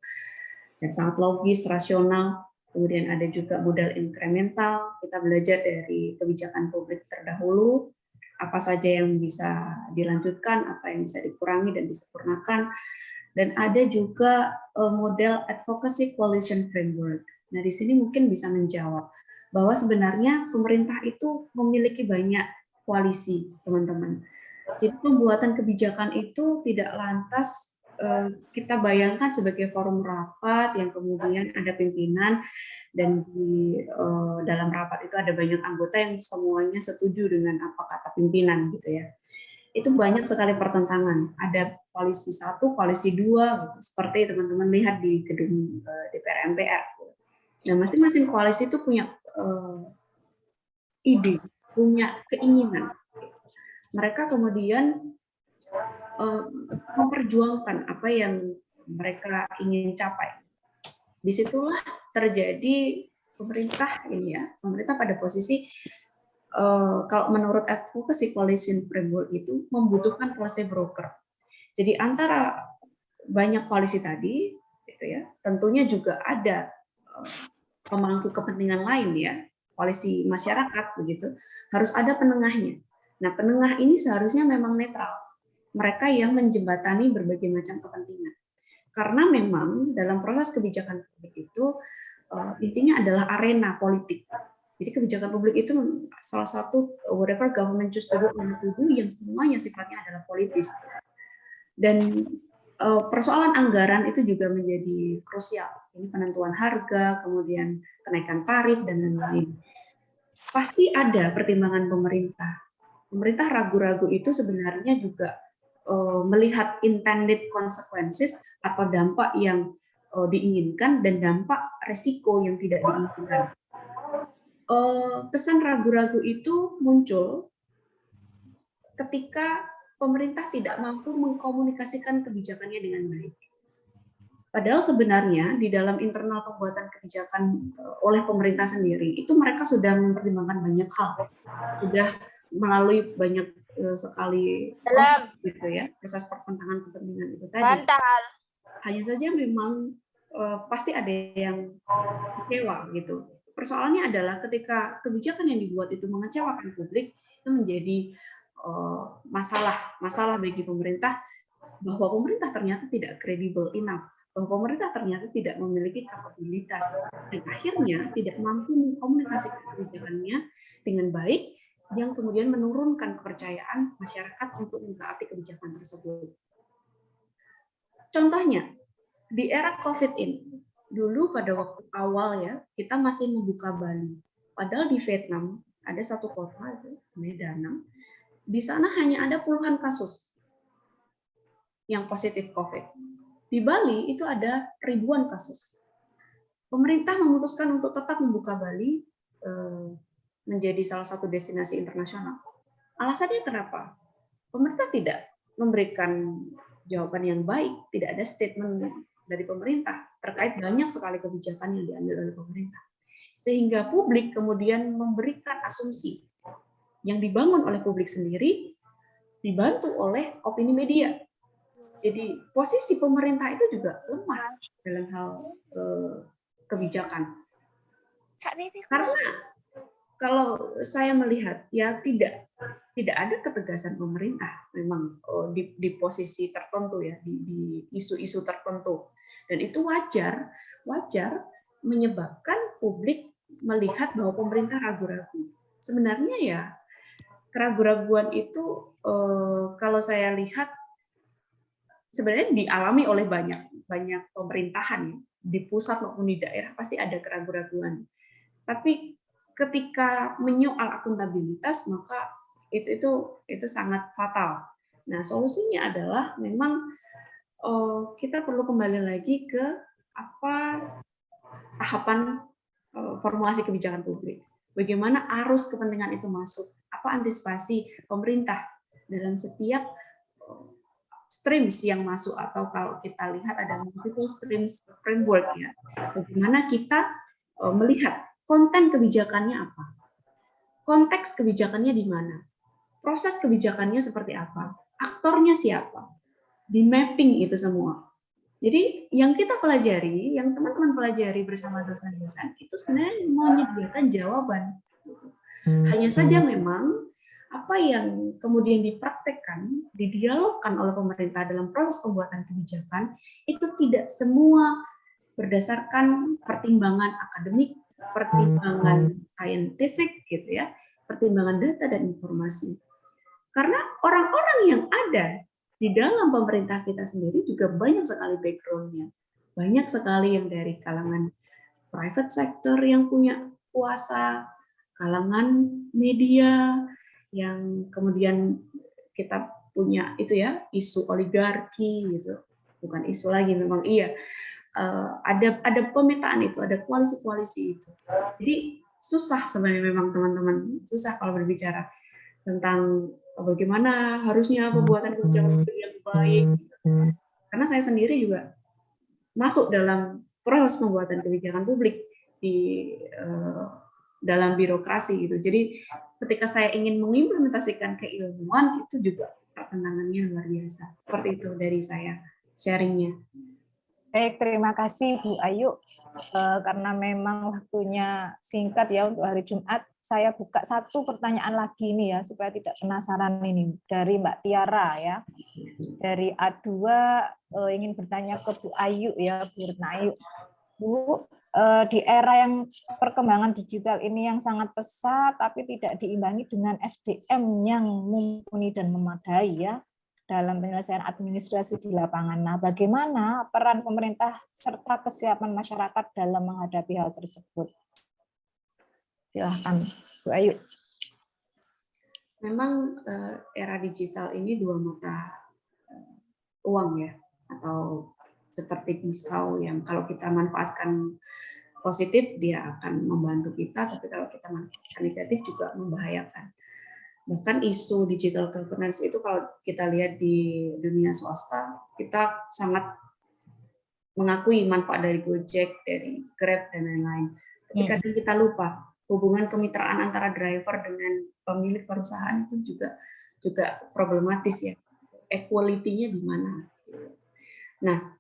dan sangat logis, rasional. Kemudian ada juga modal inkremental, kita belajar dari kebijakan publik terdahulu, apa saja yang bisa dilanjutkan, apa yang bisa dikurangi dan disempurnakan. Dan ada juga model advocacy coalition framework. Nah, di sini mungkin bisa menjawab bahwa sebenarnya pemerintah itu memiliki banyak koalisi, teman-teman. Jadi pembuatan kebijakan itu tidak lantas kita bayangkan sebagai forum rapat yang kemudian ada pimpinan dan di dalam rapat itu ada banyak anggota yang semuanya setuju dengan apa kata pimpinan gitu ya. Itu banyak sekali pertentangan. Ada koalisi 1, koalisi 2 gitu. Seperti teman-teman lihat di gedung DPR MPR. Nah, masing-masing koalisi itu punya ide, punya keinginan. Mereka kemudian memperjuangkan apa yang mereka ingin capai. Disitulah terjadi pemerintah ini ya, pemerintah pada posisi kalau menurut advocacy coalition framework itu membutuhkan policy broker. Jadi antara banyak koalisi tadi, gitu ya, tentunya juga ada pemangku kepentingan lain ya, koalisi masyarakat begitu, harus ada penengahnya. Nah, penengah ini seharusnya memang netral. Mereka yang menjembatani berbagai macam kepentingan. Karena memang dalam proses kebijakan publik itu intinya adalah arena politik. Jadi kebijakan publik itu salah satu whatever government choose to do yang semuanya sifatnya adalah politis. Dan persoalan anggaran itu juga menjadi krusial. Ini penentuan harga, kemudian kenaikan tarif dan lain-lain. Pasti ada pertimbangan pemerintah. Pemerintah ragu-ragu itu sebenarnya juga melihat intended consequences atau dampak yang diinginkan dan dampak resiko yang tidak diinginkan. Kesan ragu-ragu itu muncul ketika pemerintah tidak mampu mengkomunikasikan kebijakannya dengan baik. Padahal sebenarnya di dalam internal pembuatan kebijakan oleh pemerintah sendiri itu mereka sudah mempertimbangkan banyak hal, sudah melalui banyak sekali gitu ya, proses pertentangan kepentingan itu tadi. Bantal. Hanya saja memang pasti ada yang kecewa gitu. Persoalannya adalah ketika kebijakan yang dibuat itu mengecewakan publik, itu menjadi masalah bagi pemerintah, bahwa pemerintah ternyata tidak kredibel enough, bahwa pemerintah ternyata tidak memiliki kapabilitas dan akhirnya tidak mampu mengkomunikasikan kebijakannya dengan baik, yang kemudian menurunkan kepercayaan masyarakat untuk mentaati kebijakan tersebut. Contohnya, di era COVID ini, dulu pada waktu awal ya, kita masih membuka Bali. Padahal di Vietnam ada satu kota, namanya Da Nang, di sana hanya ada puluhan kasus yang positif COVID. Di Bali itu ada ribuan kasus. Pemerintah memutuskan untuk tetap membuka Bali menjadi salah satu destinasi internasional. Alasannya kenapa? Pemerintah tidak memberikan jawaban yang baik, tidak ada statement dari pemerintah terkait banyak sekali kebijakan yang diambil oleh pemerintah. Sehingga publik kemudian memberikan asumsi yang dibangun oleh publik sendiri, dibantu oleh opini media. Jadi posisi pemerintah itu juga lemah dalam hal kebijakan. Karena kalau saya melihat ya tidak ada ketegasan pemerintah memang di posisi tertentu ya, di isu-isu tertentu, dan itu wajar menyebabkan publik melihat bahwa pemerintah ragu-ragu. Sebenarnya ya keraguan-raguan itu kalau saya lihat sebenarnya dialami oleh banyak pemerintahan di pusat maupun di daerah, pasti ada keraguan-raguan. Tapi ketika menyoal akuntabilitas, maka itu sangat fatal. Nah, solusinya adalah memang kita perlu kembali lagi ke apa tahapan formulasi kebijakan publik. Bagaimana arus kepentingan itu masuk? Apa antisipasi pemerintah dalam setiap streams yang masuk, atau kalau kita lihat ada multiple streams framework ya. Bagaimana kita melihat konten kebijakannya apa? Konteks kebijakannya di mana? Proses kebijakannya seperti apa? Aktornya siapa? Di mapping itu semua. Jadi yang kita pelajari, yang teman-teman pelajari bersama dosen-dosen, itu sebenarnya menyediakan jawaban. Hanya saja memang apa yang kemudian dipraktekkan, didialogkan oleh pemerintah dalam proses pembuatan kebijakan, itu tidak semua berdasarkan pertimbangan akademik, pertimbangan saintifik, gitu ya, pertimbangan data dan informasi. Karena orang-orang yang ada di dalam pemerintah kita sendiri juga banyak sekali background-nya. Banyak sekali yang dari kalangan private sector yang punya kuasa, kalangan media, yang kemudian kita punya itu ya, isu oligarki gitu. Bukan isu lagi, memang iya. Ada pemetaan itu, ada koalisi-koalisi itu. Jadi susah sebenarnya memang teman-teman, susah kalau berbicara tentang bagaimana harusnya pembuatan kebijakan yang baik. Karena saya sendiri juga masuk dalam proses pembuatan kebijakan publik di dalam birokrasi gitu. Jadi ketika saya ingin mengimplementasikan keilmuan, itu juga tantangannya luar biasa. Seperti itu dari saya sharingnya. Baik, terima kasih Bu Ayu. Karena memang waktunya singkat ya untuk hari Jumat, saya buka satu pertanyaan lagi nih ya, supaya tidak penasaran ini, dari Mbak Tiara ya. Dari A2 ingin bertanya ke Bu Ayu ya, Bu Retna Ayu. Bu, di era yang perkembangan digital ini yang sangat pesat, tapi tidak diimbangi dengan SDM yang mumpuni dan memadai ya, dalam penyelesaian administrasi di lapangan. Nah, bagaimana peran pemerintah serta kesiapan masyarakat dalam menghadapi hal tersebut? Silahkan, Bu Ayu. Memang era digital ini dua mata uang ya, atau seperti pisau yang kalau kita manfaatkan positif dia akan membantu kita, tapi kalau kita manfaatkan negatif juga membahayakan. Bahkan isu digital governance itu kalau kita lihat di dunia swasta, kita sangat mengakui manfaat dari Gojek, dari Grab, dan lain-lain. Tapi kadang kita lupa hubungan kemitraan antara driver dengan pemilik perusahaan itu juga problematis ya. Equality-nya di mana? Nah,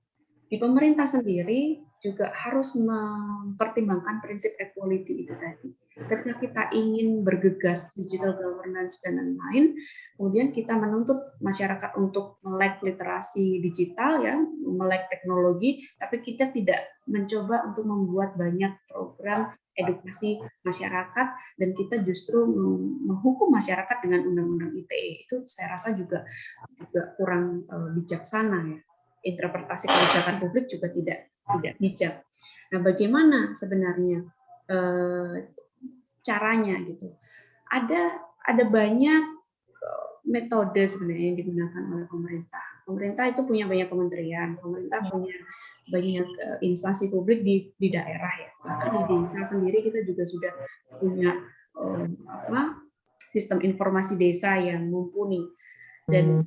di pemerintah sendiri juga harus mempertimbangkan prinsip equality itu tadi. Ketika kita ingin bergegas digital governance dan lain-lain, kemudian kita menuntut masyarakat untuk melek literasi digital ya, melek teknologi, tapi kita tidak mencoba untuk membuat banyak program edukasi masyarakat, dan kita justru menghukum masyarakat dengan undang-undang ITE. Itu saya rasa juga kurang bijaksana ya. Interpretasi kebijakan publik juga tidak bijak. Nah, bagaimana sebenarnya caranya gitu? Ada banyak metode sebenarnya yang digunakan oleh pemerintah. Pemerintah itu punya banyak kementerian, pemerintah punya banyak instansi publik di daerah ya. Bahkan di desa sendiri kita juga sudah punya sistem informasi desa yang mumpuni. Dan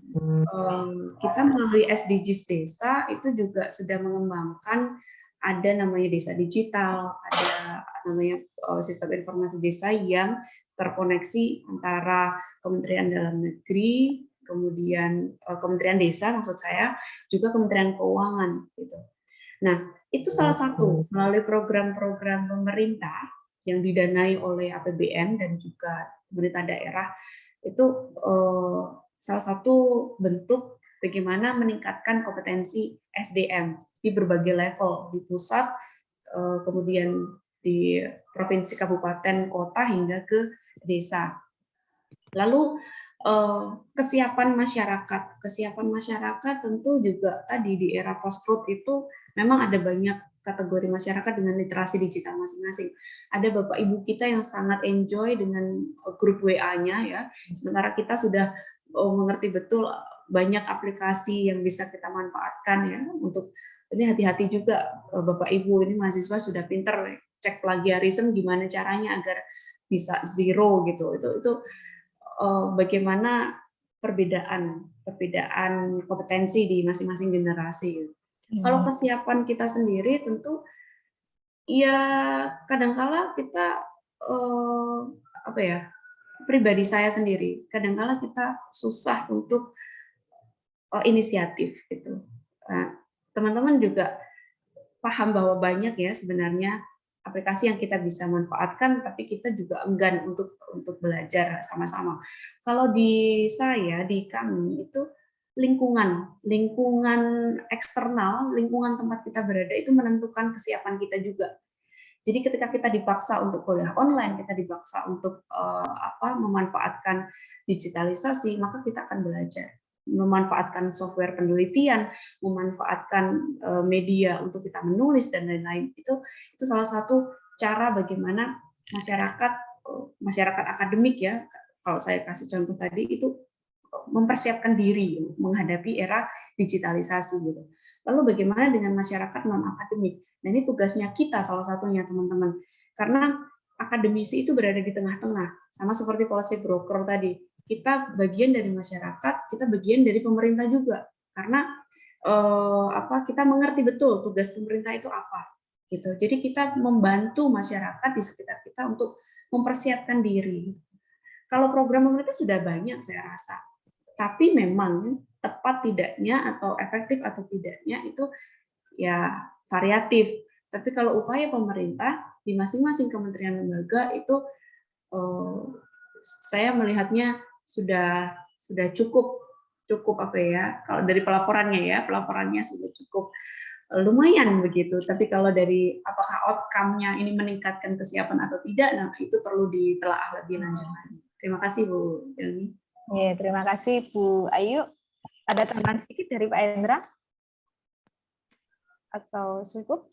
kita melalui SDGs desa itu juga sudah mengembangkan, ada namanya desa digital, ada namanya sistem informasi desa yang terkoneksi antara Kementerian Dalam Negeri, kemudian Kementerian Desa maksud saya, juga Kementerian Keuangan gitu. Nah, itu salah satu melalui program-program pemerintah yang didanai oleh APBN dan juga pemerintah daerah, itu salah satu bentuk bagaimana meningkatkan kompetensi SDM di berbagai level, di pusat, kemudian di provinsi, kabupaten, kota, hingga ke desa. Lalu kesiapan masyarakat tentu juga tadi di era post-truth itu memang ada banyak kategori masyarakat dengan literasi digital masing-masing. Ada Bapak Ibu kita yang sangat enjoy dengan grup WA-nya ya, sementara kita sudah mengerti betul banyak aplikasi yang bisa kita manfaatkan ya. Untuk ini hati-hati juga Bapak Ibu, ini mahasiswa sudah pinter cek plagiarisme gimana caranya agar bisa zero gitu. Itu bagaimana perbedaan kompetensi di masing-masing generasi. Kalau kesiapan kita sendiri tentu ya kadangkala kita pribadi saya sendiri kadangkala kita susah untuk inisiatif gitu. Teman-teman juga paham bahwa banyak ya sebenarnya aplikasi yang kita bisa manfaatkan, tapi kita juga enggan untuk belajar sama-sama. Kalau di kami itu lingkungan eksternal, lingkungan tempat kita berada itu menentukan kesiapan kita juga. Jadi ketika kita dipaksa untuk kuliah online, kita dipaksa untuk memanfaatkan digitalisasi, maka kita akan belajar. Memanfaatkan software penelitian, memanfaatkan media untuk kita menulis dan lain-lain, itu salah satu cara bagaimana masyarakat akademik ya, kalau saya kasih contoh tadi itu mempersiapkan diri menghadapi era digitalisasi gitu. Lalu bagaimana dengan masyarakat non akademik? Nah ini tugasnya kita salah satunya teman-teman, karena akademisi itu berada di tengah-tengah, sama seperti policy broker tadi. Kita bagian dari masyarakat, kita bagian dari pemerintah juga, karena kita mengerti betul tugas pemerintah itu apa, gitu. Jadi kita membantu masyarakat di sekitar kita untuk mempersiapkan diri. Kalau program pemerintah sudah banyak saya rasa, tapi memang tepat tidaknya atau efektif atau tidaknya itu ya variatif. Tapi kalau upaya pemerintah di masing-masing kementerian lembaga itu saya melihatnya sudah cukup kalau dari pelaporannya sudah cukup lumayan begitu. Tapi kalau dari apakah outcome-nya ini meningkatkan kesiapan atau tidak, nah itu perlu ditelaah lebih lanjut lagi. Terima kasih Bu Delmi. Ya, terima kasih Bu Ayu. Ada tambahan sedikit dari Pak Hendra? Atau cukup?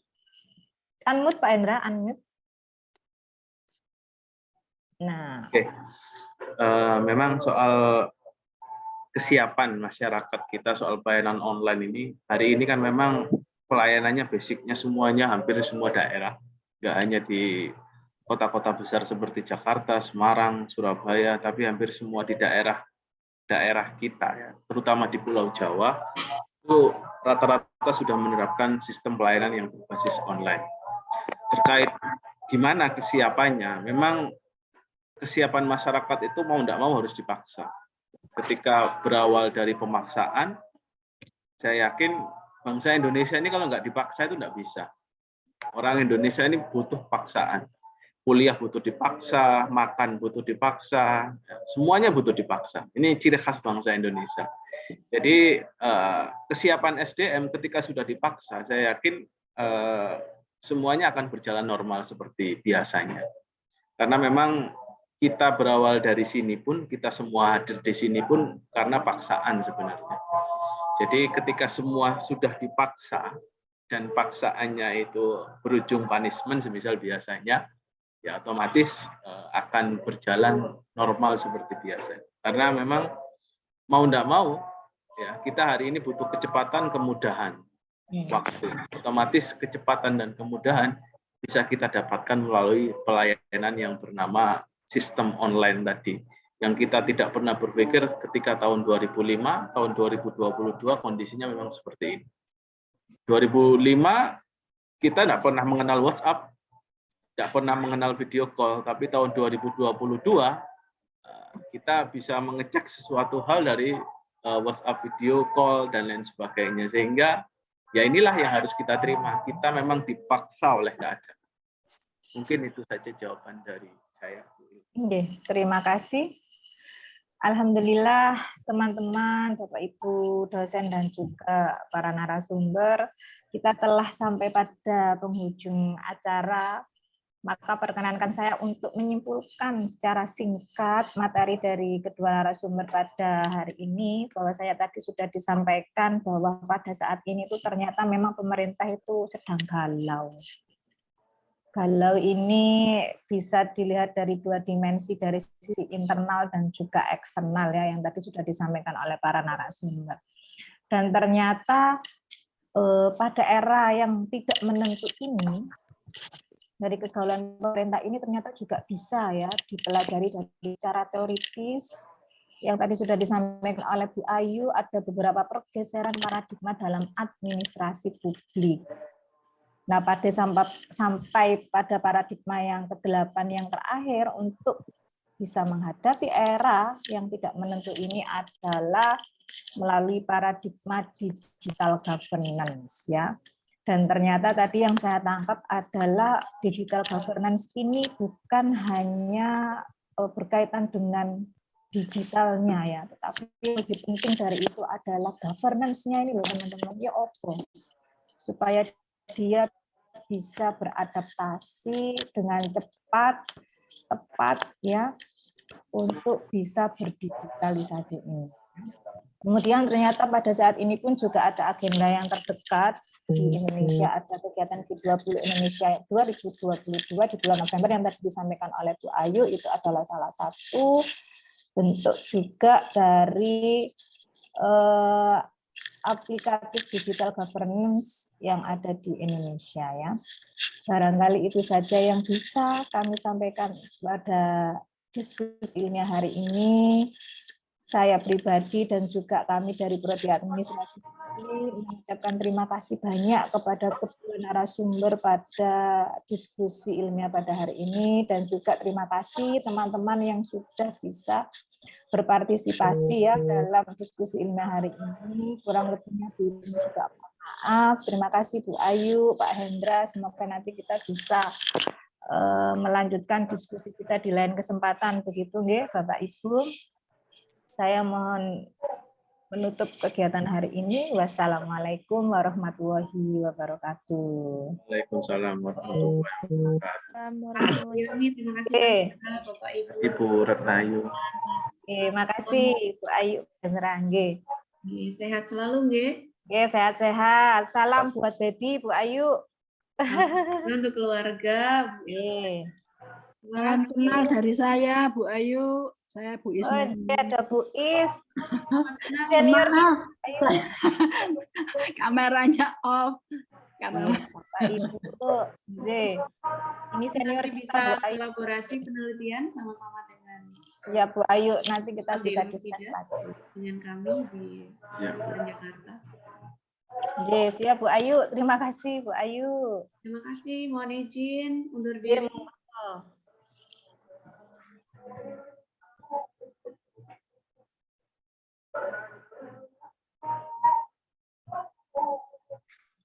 Unmute Pak Hendra, unmute. Nah, oke. Memang soal kesiapan masyarakat kita soal pelayanan online ini, hari ini kan memang pelayanannya basicnya semuanya hampir semua daerah, nggak hanya di kota-kota besar seperti Jakarta, Semarang, Surabaya, tapi hampir semua di daerah kita ya, terutama di Pulau Jawa itu rata-rata sudah menerapkan sistem pelayanan yang berbasis online. Terkait gimana kesiapannya, memang kesiapan masyarakat itu mau tidak mau harus dipaksa. Ketika berawal dari pemaksaan, saya yakin bangsa Indonesia ini kalau nggak dipaksa itu nggak bisa. Orang Indonesia ini butuh paksaan. Kuliah butuh dipaksa, makan butuh dipaksa, semuanya butuh dipaksa. Ini ciri khas bangsa Indonesia. Jadi kesiapan SDM ketika sudah dipaksa, saya yakin semuanya akan berjalan normal seperti biasanya. Karena memang kita berawal dari sini pun, kita semua hadir di sini pun karena paksaan sebenarnya. Jadi ketika semua sudah dipaksa dan paksaannya itu berujung punishment semisal biasanya, ya otomatis akan berjalan normal seperti biasa. Karena memang mau tidak mau, ya kita hari ini butuh kecepatan, kemudahan waktu. Otomatis kecepatan dan kemudahan bisa kita dapatkan melalui pelayanan yang bernama sistem online tadi. Yang kita tidak pernah berpikir ketika tahun 2005, tahun 2022 kondisinya memang seperti ini. 2005 kita tidak pernah mengenal WhatsApp, tidak pernah mengenal video call, tapi tahun 2022 kita bisa mengecek sesuatu hal dari WhatsApp video call dan lain sebagainya, sehingga ya inilah yang harus kita terima. Kita memang dipaksa oleh keadaan. Mungkin itu saja jawaban dari saya. Oke, terima kasih. Alhamdulillah teman-teman, Bapak Ibu dosen dan juga para narasumber, kita telah sampai pada penghujung acara. Maka perkenankan saya untuk menyimpulkan secara singkat materi dari kedua narasumber pada hari ini, bahwa saya tadi sudah disampaikan bahwa pada saat ini itu ternyata memang pemerintah itu sedang galau. Galau ini bisa dilihat dari dua dimensi, dari sisi internal dan juga eksternal ya, yang tadi sudah disampaikan oleh para narasumber. Dan ternyata pada era yang tidak menentu ini, dari kegaulan pemerintah ini ternyata juga bisa ya dipelajari dari secara teoritis. Yang tadi sudah disampaikan oleh Bu Ayu, ada beberapa pergeseran paradigma dalam administrasi publik. Nah, sampai pada paradigma yang ke-8 yang terakhir untuk bisa menghadapi era yang tidak menentu ini adalah melalui paradigma digital governance ya. Dan ternyata tadi yang saya tangkap adalah digital governance ini bukan hanya berkaitan dengan digitalnya ya, tetapi lebih penting dari itu adalah governance-nya ini loh teman-teman, ya opo supaya dia bisa beradaptasi dengan cepat, tepat ya untuk bisa berdigitalisasi ini. Kemudian ternyata pada saat ini pun juga ada agenda yang terdekat di Indonesia, ada kegiatan G20 Indonesia 2022 di bulan November yang tadi disampaikan oleh Bu Ayu, itu adalah salah satu bentuk juga dari aplikatif digital governance yang ada di Indonesia ya. Barangkali itu saja yang bisa kami sampaikan pada diskusi ilmiah hari ini. Saya pribadi dan juga kami dari Prodi Administrasi ini mengucapkan terima kasih banyak kepada kedua narasumber pada diskusi ilmiah pada hari ini, dan juga terima kasih teman-teman yang sudah bisa berpartisipasi ya dalam diskusi ilmiah hari ini. Kurang lebihnya Bu juga maaf. Terima kasih Bu Ayu, Pak Hendra. Semoga nanti kita bisa melanjutkan diskusi kita di lain kesempatan. Begitu nggih Bapak Ibu. Saya mohon menutup kegiatan hari ini. Wassalamualaikum warahmatullahi wabarakatuh. Waalaikumsalam warahmatullahi wabarakatuh. Terima kasih Bapak Ibu. Ibu Retnayu. Terima kasih Bu Ayu dan Rangge. Sehat selalu nggih. Sehat-sehat. Salam buat baby Bu Ayu. Untuk keluarga. Salam kenal dari saya, Bu Ayu. Saya Bu Is. Oh, ada Bu Is. Senior. Kameranya off. Karena Bapak Ibu. Ini senior nanti kita, bisa kolaborasi penelitian sama-sama dengan siap Bu Ayu. Nanti kita bisa diskus lagi dengan kami di Jakarta. Siap Bu Ayu. Terima kasih Bu Ayu. Terima kasih. Mohon izin undur diri.